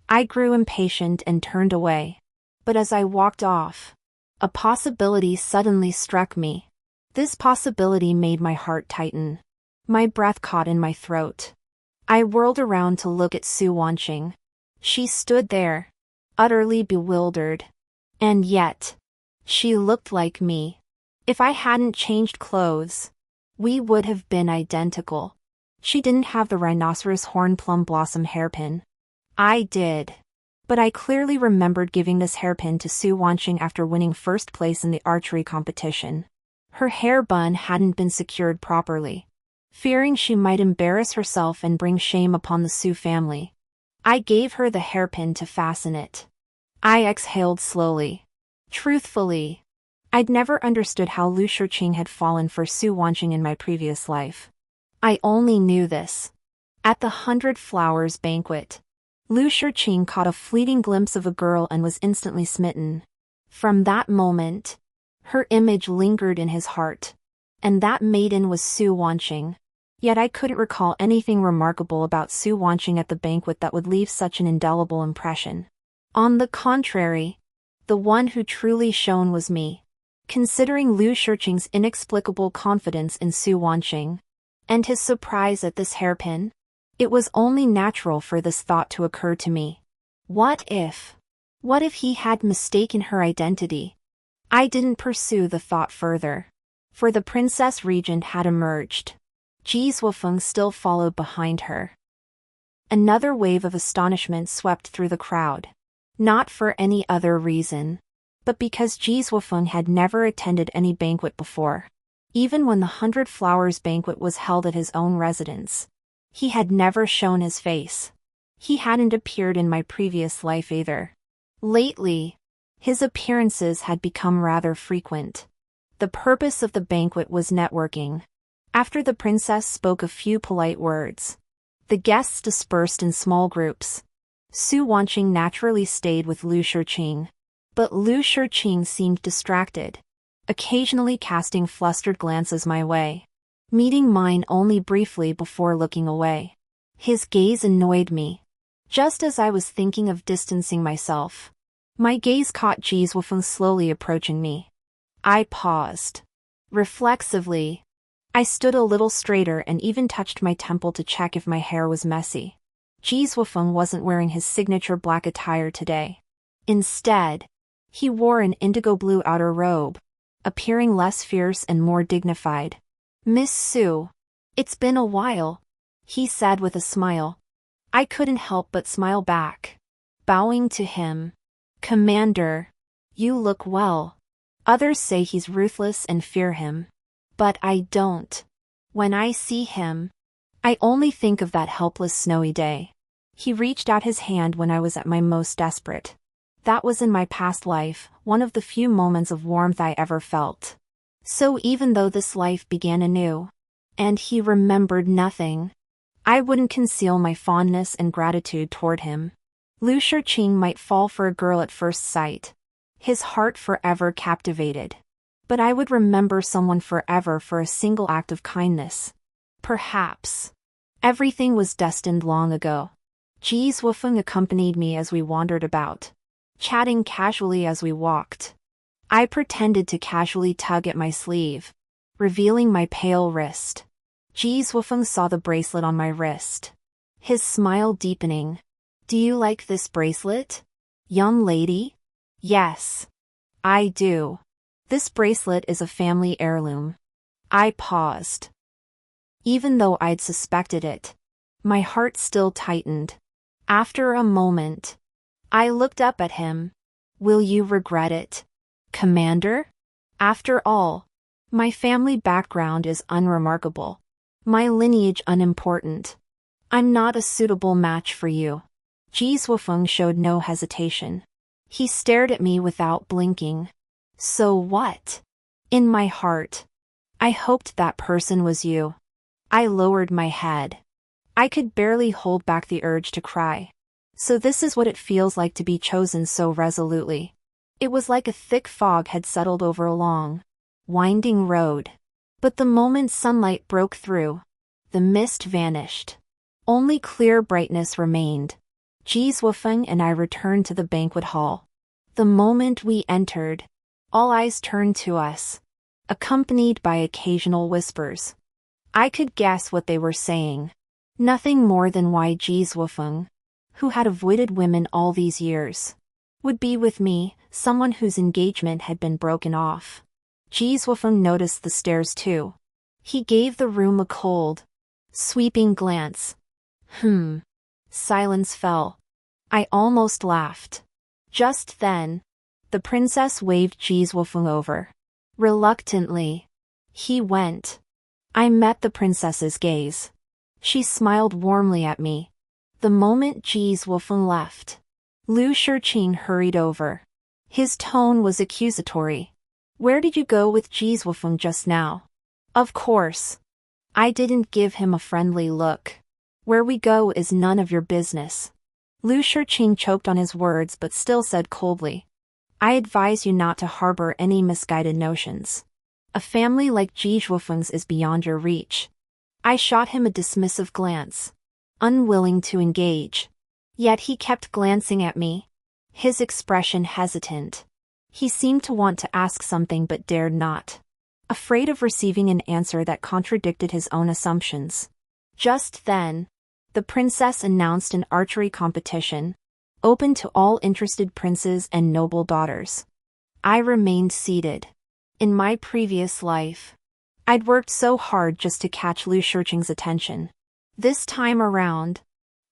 I grew impatient and turned away. But as I walked off, a possibility suddenly struck me. This possibility made my heart tighten. My breath caught in my throat. I whirled around to look at Su Wanqing. She stood there, utterly bewildered. And yet, she looked like me. If I hadn't changed clothes, we would have been identical. She didn't have the rhinoceros horn plum blossom hairpin. I did. But I clearly remembered giving this hairpin to Su Wanqing after winning first place in the archery competition. Her hair bun hadn't been secured properly. Fearing she might embarrass herself and bring shame upon the Su family, I gave her the hairpin to fasten it. I exhaled slowly. Truthfully, I'd never understood how Lu Shiqing had fallen for Su Wanqing in my previous life. I only knew this at the 100 Flowers banquet. Lu Shiqing caught a fleeting glimpse of a girl and was instantly smitten. From that moment, her image lingered in his heart. And that maiden was Su Wanqing. Yet I couldn't recall anything remarkable about Su Wanqing at the banquet that would leave such an indelible impression. On the contrary, the one who truly shone was me. Considering Lu Shiqing's inexplicable confidence in Su Wanqing, and his surprise at this hairpin, it was only natural for this thought to occur to me. What if he had mistaken her identity? I didn't pursue the thought further, for the princess regent had emerged. Ji Zhuofeng still followed behind her. Another wave of astonishment swept through the crowd. Not for any other reason, but because Ji Zhuofeng had never attended any banquet before. Even when the 100 Flowers banquet was held at his own residence, he had never shown his face. He hadn't appeared in my previous life either. Lately, his appearances had become rather frequent. The purpose of the banquet was networking. After the princess spoke a few polite words, the guests dispersed in small groups. Su Wanqing naturally stayed with Lu Shiqing, but Lu Shiqing seemed distracted, occasionally casting flustered glances my way, meeting mine only briefly before looking away. His gaze annoyed me. Just as I was thinking of distancing myself, my gaze caught Ji Zhuofeng slowly approaching me. I paused. Reflexively, I stood a little straighter and even touched my temple to check if my hair was messy. Ji Zhuofeng wasn't wearing his signature black attire today. Instead, he wore an indigo blue outer robe, appearing less fierce and more dignified. "Miss Su, it's been a while," he said with a smile. I couldn't help but smile back, bowing to him. "Commander, you look well. Others say he's ruthless and fear him. But I don't. When I see him, I only think of that helpless snowy day. He reached out his hand when I was at my most desperate. That was in my past life, one of the few moments of warmth I ever felt. So even though this life began anew, And he remembered nothing. I wouldn't conceal my fondness and gratitude toward him. Lu Shiqing might fall for a girl at first sight, his heart forever captivated. But I would remember someone forever for a single act of kindness. Perhaps. Everything was destined long ago. Ji Zwufeng accompanied me as we wandered about, chatting casually as we walked. I pretended to casually tug at my sleeve, revealing my pale wrist. Ji Zwufeng saw the bracelet on my wrist, his smile deepening. "Do you like this bracelet, young lady?" "Yes. I do. This bracelet is a family heirloom." I paused. Even though I'd suspected it, my heart still tightened. After a moment, I looked up at him. "Will you regret it, Commander? After all, my family background is unremarkable, my lineage unimportant. I'm not a suitable match for you." Ji Zwufeng showed no hesitation. He stared at me without blinking. "So what?" In my heart, I hoped that person was you. I lowered my head. I could barely hold back the urge to cry. So this is what it feels like to be chosen so resolutely. It was like a thick fog had settled over a long, winding road. But the moment sunlight broke through, the mist vanished. Only clear brightness remained. Ji Zwufeng and I returned to the banquet hall. The moment we entered, all eyes turned to us, accompanied by occasional whispers. I could guess what they were saying. Nothing more than why Ji Zwufeng, who had avoided women all these years, would be with me, someone whose engagement had been broken off. Ji Zwufeng noticed the stairs too. He gave the room a cold, sweeping glance. Silence fell. I almost laughed. Just then, the princess waved Ji Zwufeng over. Reluctantly, he went. I met the princess's gaze. She smiled warmly at me. The moment Ji Zwufeng left, Lu Shiqing hurried over. His tone was accusatory. "Where did you go with Ji Zwufeng just now?" "Of course." I didn't give him a friendly look. "Where we go is none of your business." Lu Shiqing choked on his words but still said coldly, "I advise you not to harbor any misguided notions. A family like Ji Zwufeng's is beyond your reach." I shot him a dismissive glance, unwilling to engage. Yet he kept glancing at me, his expression hesitant. He seemed to want to ask something but dared not, afraid of receiving an answer that contradicted his own assumptions. Just then, the princess announced an archery competition, open to all interested princes and noble daughters. I remained seated. In my previous life, I'd worked so hard just to catch Lu Shiqing's attention. This time around,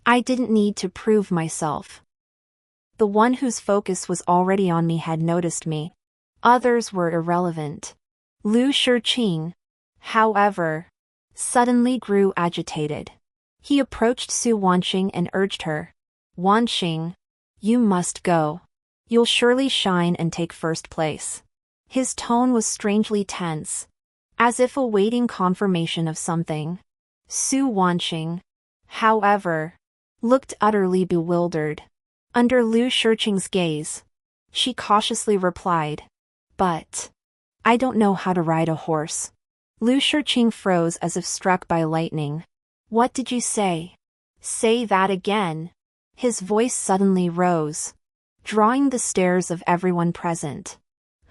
I didn't need to prove myself. The one whose focus was already on me had noticed me. Others were irrelevant. Lu Shiqing, however, suddenly grew agitated. He approached Su Wanqing and urged her. "Wanqing, you must go. You'll surely shine and take first place." His tone was strangely tense, as if awaiting confirmation of something. Su Wanqing, however, looked utterly bewildered. Under Lu Shiqing's gaze, she cautiously replied, "But I don't know how to ride a horse." Lu Shiqing froze as if struck by lightning. "What did you say?" "Say that again." His voice suddenly rose, drawing the stares of everyone present,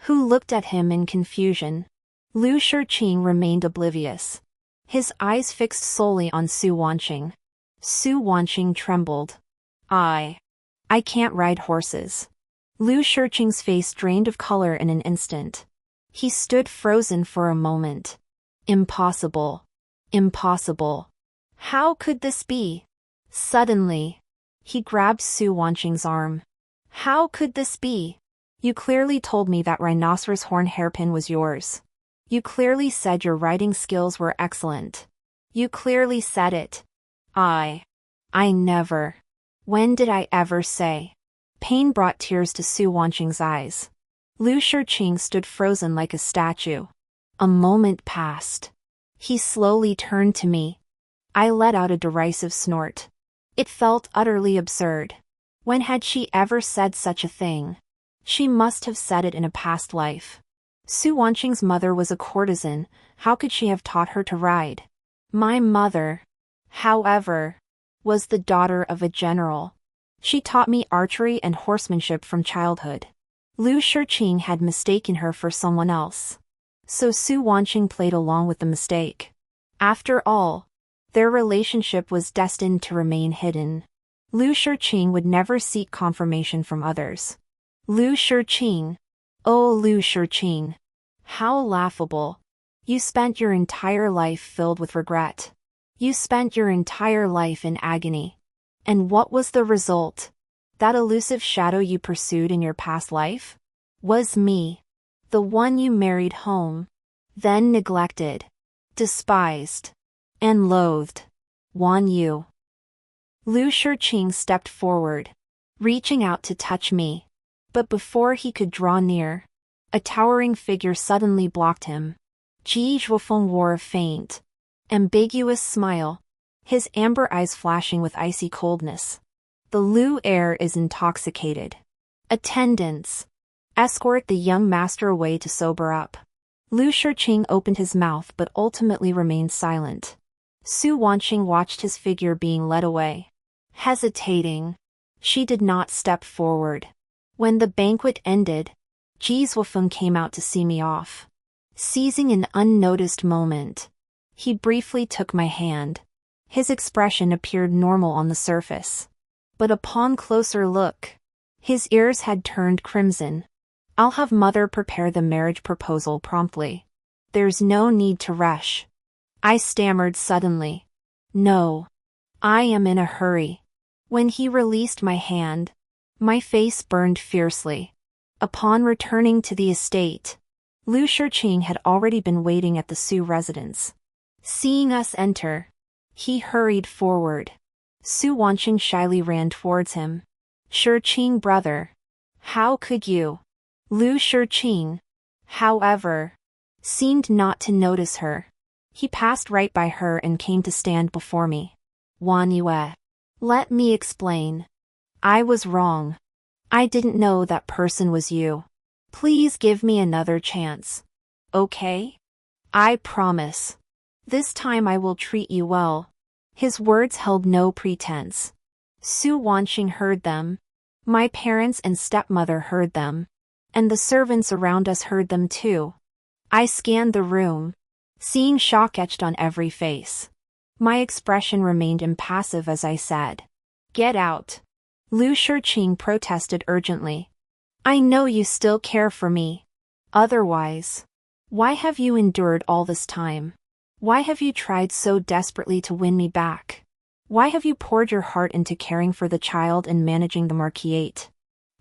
who looked at him in confusion. Lu Shiqing remained oblivious, his eyes fixed solely on Su Wanqing. Su Wanqing trembled. I can't ride horses." Lu Shiqing's face drained of color in an instant. He stood frozen for a moment. "Impossible. Impossible. How could this be?" Suddenly, he grabbed Su Wanqing's arm. "How could this be? You clearly told me that rhinoceros horn hairpin was yours. You clearly said your riding skills were excellent. You clearly said it." I never. When did I ever say?" Pain brought tears to Su Wanqing's eyes. Lu Shiqing stood frozen like a statue. A moment passed. He slowly turned to me. I let out a derisive snort. It felt utterly absurd. When had she ever said such a thing? She must have said it in a past life. Su Wanqing's mother was a courtesan. How could she have taught her to ride? My mother, however, was the daughter of a general. She taught me archery and horsemanship from childhood. Lu Shiqing had mistaken her for someone else. So Su Wanqing played along with the mistake. After all, their relationship was destined to remain hidden. Lu Shiqing would never seek confirmation from others. Lu Shiqing. Oh, Lu Shiqing. How laughable. You spent your entire life filled with regret. You spent your entire life in agony. And what was the result? That elusive shadow you pursued in your past life? Was me. The one you married home. Then neglected. Despised. And loathed. Wan Yu. Lu Shiqing stepped forward, reaching out to touch me. But before he could draw near, a towering figure suddenly blocked him. Ji Zhuofeng wore a faint, ambiguous smile, his amber eyes flashing with icy coldness. The Lu heir is intoxicated. Attendants, escort the young master away to sober up. Lu Shiqing opened his mouth but ultimately remained silent. Su Wanqing watched his figure being led away. Hesitating, she did not step forward. When the banquet ended, Ji Zhuofeng came out to see me off. Seizing an unnoticed moment, he briefly took my hand. His expression appeared normal on the surface. But upon closer look, his ears had turned crimson. I'll have mother prepare the marriage proposal promptly. There's no need to rush. I stammered suddenly. No. I am in a hurry. When he released my hand, my face burned fiercely. Upon returning to the estate, Lu Shiqing had already been waiting at the Su residence. Seeing us enter, he hurried forward. Su Wanqing shyly ran towards him. Shiqing brother. How could you? Lu Shiqing, however, seemed not to notice her. He passed right by her and came to stand before me. Wan Yue. Let me explain. I was wrong. I didn't know that person was you. Please give me another chance. Okay? I promise. This time I will treat you well. His words held no pretense. Su Wanqing heard them. My parents and stepmother heard them. And the servants around us heard them too. I scanned the room, seeing shock etched on every face. My expression remained impassive as I said, "Get out." Lu Shiqing protested urgently. I know you still care for me. Otherwise, why have you endured all this time? Why have you tried so desperately to win me back? Why have you poured your heart into caring for the child and managing the marquisate?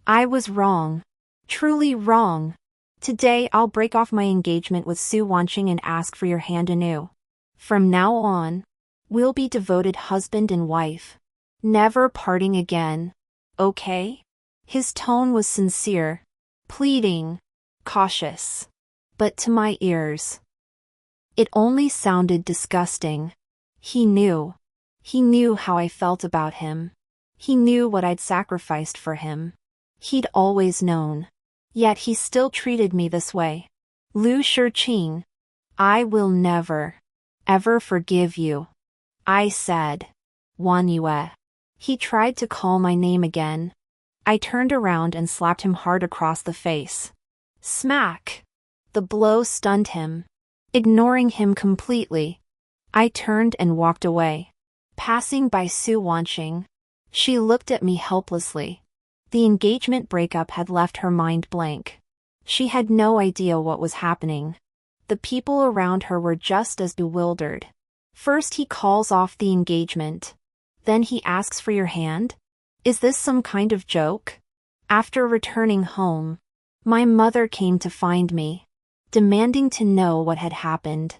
I was wrong. Truly wrong. Today I'll break off my engagement with Su Wanqing and ask for your hand anew. From now on, we'll be devoted husband and wife. Never parting again. Okay? His tone was sincere, pleading, cautious. But to my ears, it only sounded disgusting. He knew. He knew how I felt about him. He knew what I'd sacrificed for him. He'd always known. Yet he still treated me this way. Lu Shiqing, I will never, ever forgive you. I said. Wan Yue. He tried to call my name again. I turned around and slapped him hard across the face. Smack! The blow stunned him. Ignoring him completely, I turned and walked away. Passing by Su Wanqing, she looked at me helplessly. The engagement breakup had left her mind blank. She had no idea what was happening. The people around her were just as bewildered. First he calls off the engagement. Then he asks for your hand? Is this some kind of joke? After returning home, my mother came to find me, demanding to know what had happened.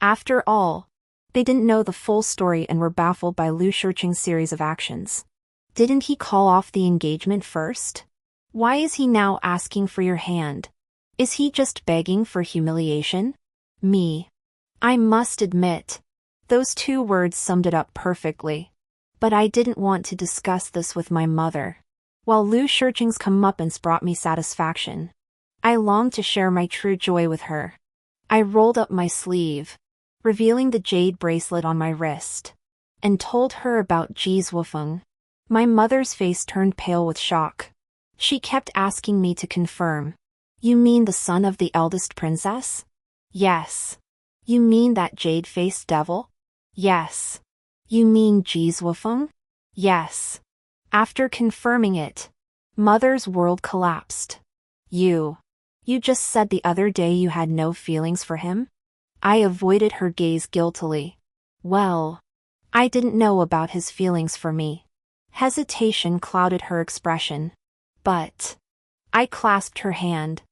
After all, they didn't know the full story and were baffled by Lu Shiqing's series of actions. Didn't he call off the engagement first? Why is he now asking for your hand? Is he just begging for humiliation? Me. I must admit, those 2 words summed it up perfectly. But I didn't want to discuss this with my mother. While Lu Shiqing's comeuppance brought me satisfaction, I longed to share my true joy with her. I rolled up my sleeve, revealing the jade bracelet on my wrist, and told her about Ji's Wufeng. My mother's face turned pale with shock. She kept asking me to confirm. You mean the son of the eldest princess? Yes. You mean that jade-faced devil? Yes. You mean Ji's Wufeng? Yes. After confirming it, Mother's world collapsed. You just said the other day you had no feelings for him? I avoided her gaze guiltily. Well, I didn't know about his feelings for me. Hesitation clouded her expression. But I clasped her hand.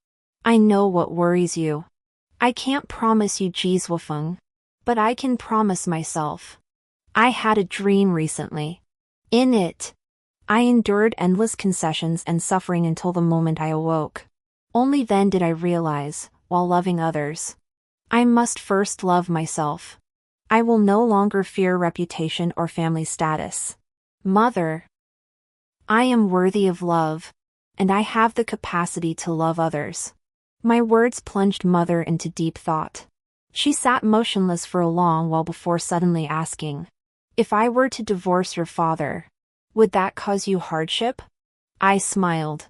I know what worries you. I can't promise you Ji's Wufeng, but I can promise myself. I had a dream recently. In it, I endured endless concessions and suffering until the moment I awoke. Only then did I realize, while loving others, I must first love myself. I will no longer fear reputation or family status. Mother, I am worthy of love, and I have the capacity to love others. My words plunged Mother into deep thought. She sat motionless for a long while before suddenly asking, if I were to divorce your father, would that cause you hardship? I smiled.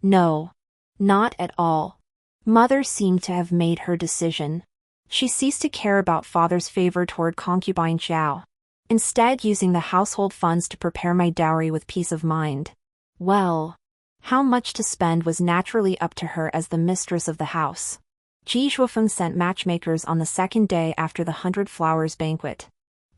No. Not at all. Mother seemed to have made her decision. She ceased to care about father's favor toward concubine Xiao, instead using the household funds to prepare my dowry with peace of mind. Well, how much to spend was naturally up to her as the mistress of the house. Ji Zhuofeng sent matchmakers on the 2nd day after the 100 Flowers banquet.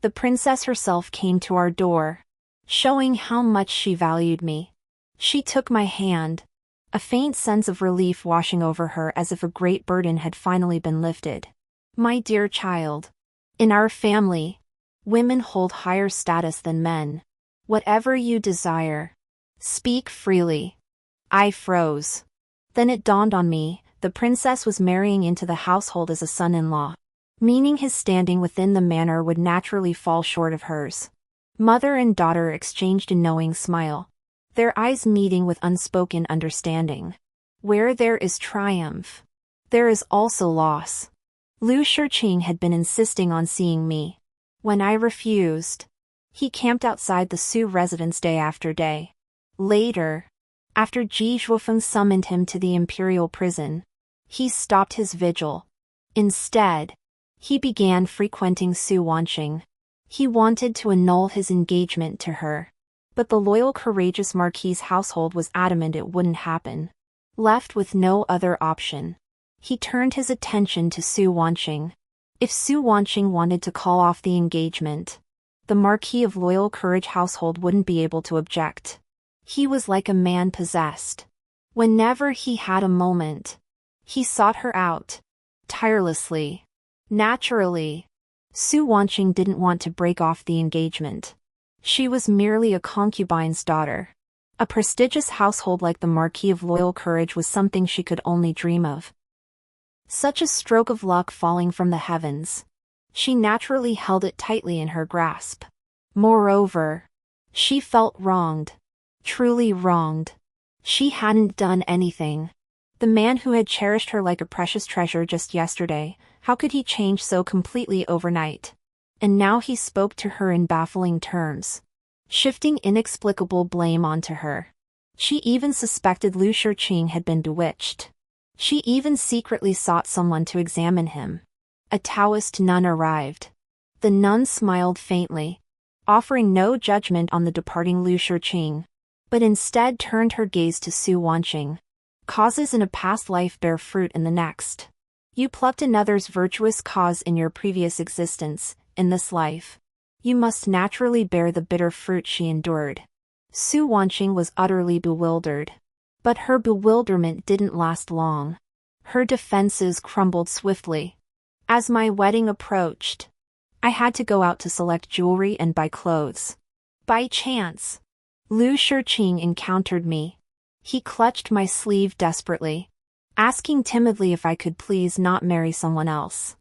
The princess herself came to our door, showing how much she valued me. She took my hand, a faint sense of relief washing over her as if a great burden had finally been lifted. My dear child, in our family, women hold higher status than men. Whatever you desire, speak freely. I froze. Then it dawned on me, the princess was marrying into the household as a son-in-law, meaning his standing within the manor would naturally fall short of hers. Mother and daughter exchanged a knowing smile, their eyes meeting with unspoken understanding. Where there is triumph, there is also loss. Lu Shiqing had been insisting on seeing me. When I refused, he camped outside the Su residence day after day. Later, after Ji Zhuofeng summoned him to the imperial prison, he stopped his vigil. Instead, he began frequenting Su Wanqing. He wanted to annul his engagement to her, but the loyal, courageous Marquis's household was adamant it wouldn't happen. Left with no other option, he turned his attention to Su Wanqing. If Su Wanqing wanted to call off the engagement, the Marquis of Loyal Courage household wouldn't be able to object. He was like a man possessed. Whenever he had a moment, he sought her out, tirelessly. Naturally, Su Wanqing didn't want to break off the engagement. She was merely a concubine's daughter. A prestigious household like the Marquis of Loyal Courage was something she could only dream of. Such a stroke of luck falling from the heavens. She naturally held it tightly in her grasp. Moreover, she felt wronged. Truly wronged. She hadn't done anything. The man who had cherished her like a precious treasure just yesterday, how could he change so completely overnight? And now he spoke to her in baffling terms, shifting inexplicable blame onto her. She even suspected Lu Shiqing had been bewitched. She even secretly sought someone to examine him. A Taoist nun arrived. The nun smiled faintly, offering no judgment on the departing Lu Shiqing, but instead turned her gaze to Su Wanqing. Causes in a past life bear fruit in the next. You plucked another's virtuous cause in your previous existence. In this life, you must naturally bear the bitter fruit she endured. Su Wanqing was utterly bewildered. But her bewilderment didn't last long. Her defenses crumbled swiftly. As my wedding approached, I had to go out to select jewelry and buy clothes. By chance, Lu Shiqing encountered me. He clutched my sleeve desperately, asking timidly if I could please not marry someone else.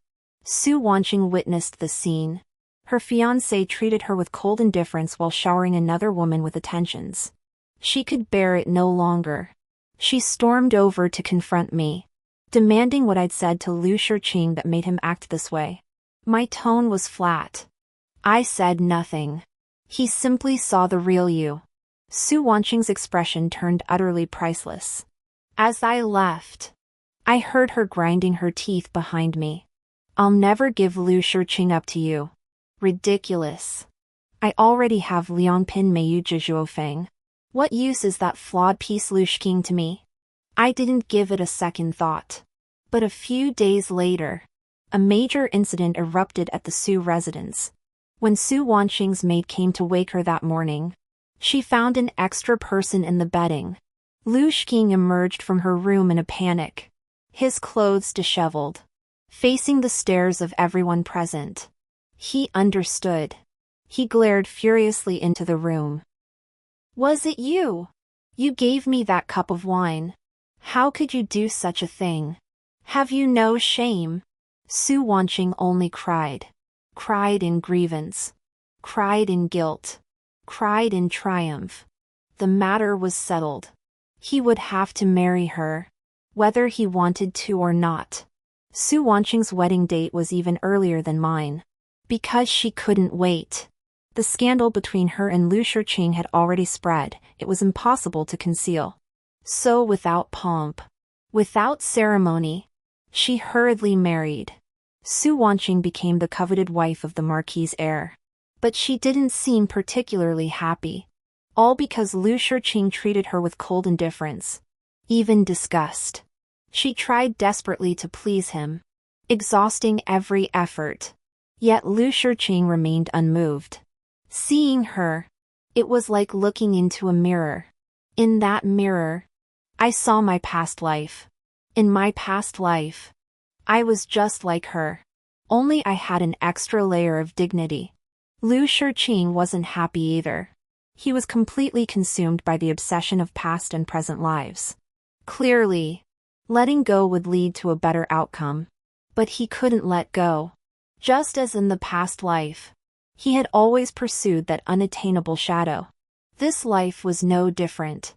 Su Wanqing witnessed the scene. Her fiancé treated her with cold indifference while showering another woman with attentions. She could bear it no longer. She stormed over to confront me, demanding what I'd said to Lu Shiqing that made him act this way. My tone was flat. I said nothing. He simply saw the real you. Su Wanqing's expression turned utterly priceless. As I left, I heard her grinding her teeth behind me. I'll never give Lu Shiqing up to you. Ridiculous. I already have Liang Pin Meiyu Zhizhuofeng. What use is that flawed piece Lu Shiqing to me? I didn't give it a second thought. But a few days later, a major incident erupted at the Su residence. When Su Wanqing's maid came to wake her that morning, she found an extra person in the bedding. Lu Shiqing emerged from her room in a panic, his clothes disheveled, facing the stares of everyone present. He understood. He glared furiously into the room. Was it you? You gave me that cup of wine. How could you do such a thing? Have you no shame? Su Wanqing only cried. Cried in grievance. Cried in guilt. Cried in triumph. The matter was settled. He would have to marry her, whether he wanted to or not. Su Wanqing's wedding date was even earlier than mine. Because she couldn't wait. The scandal between her and Lu Shiqing had already spread, it was impossible to conceal. So without pomp, without ceremony, she hurriedly married. Su Wanqing became the coveted wife of the Marquis' heir. But she didn't seem particularly happy. All because Lu Shiqing treated her with cold indifference, even disgust. She tried desperately to please him, exhausting every effort. Yet Lu Shiqing remained unmoved. Seeing her, it was like looking into a mirror. In that mirror, I saw my past life. In my past life, I was just like her. Only I had an extra layer of dignity. Lu Shiqing wasn't happy either. He was completely consumed by the obsession of past and present lives. Clearly, letting go would lead to a better outcome. But he couldn't let go. Just as in the past life, he had always pursued that unattainable shadow. This life was no different.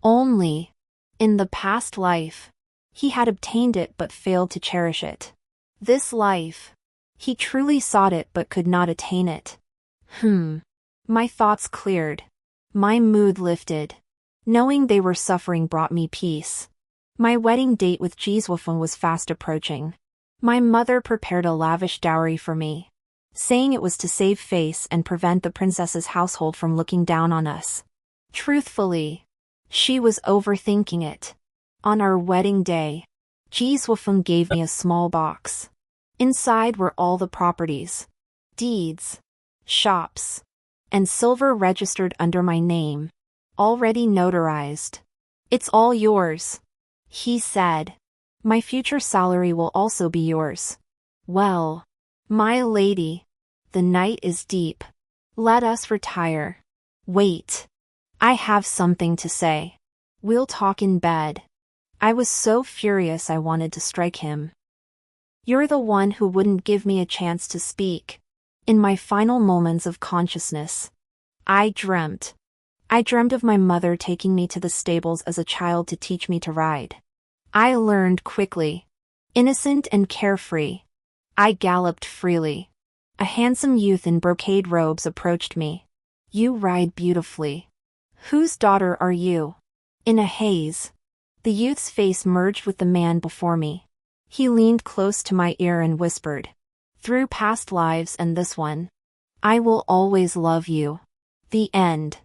Only, in the past life, he had obtained it but failed to cherish it. This life, he truly sought it but could not attain it. My thoughts cleared. My mood lifted. Knowing they were suffering brought me peace. My wedding date with Jizwafeng was fast approaching. My mother prepared a lavish dowry for me, saying it was to save face and prevent the princess's household from looking down on us. Truthfully, she was overthinking it. On our wedding day, Jizwafeng gave me a small box. Inside were all the properties, deeds, shops, and silver registered under my name, already notarized. It's all yours, he said. My future salary will also be yours. Well, my lady, the night is deep. Let us retire. Wait. I have something to say. We'll talk in bed. I was so furious I wanted to strike him. You're the one who wouldn't give me a chance to speak. In my final moments of consciousness, I dreamt of my mother taking me to the stables as a child to teach me to ride. I learned quickly. Innocent and carefree, I galloped freely. A handsome youth in brocade robes approached me. You ride beautifully. Whose daughter are you? In a haze, the youth's face merged with the man before me. He leaned close to my ear and whispered, through past lives and this one, I will always love you. The end.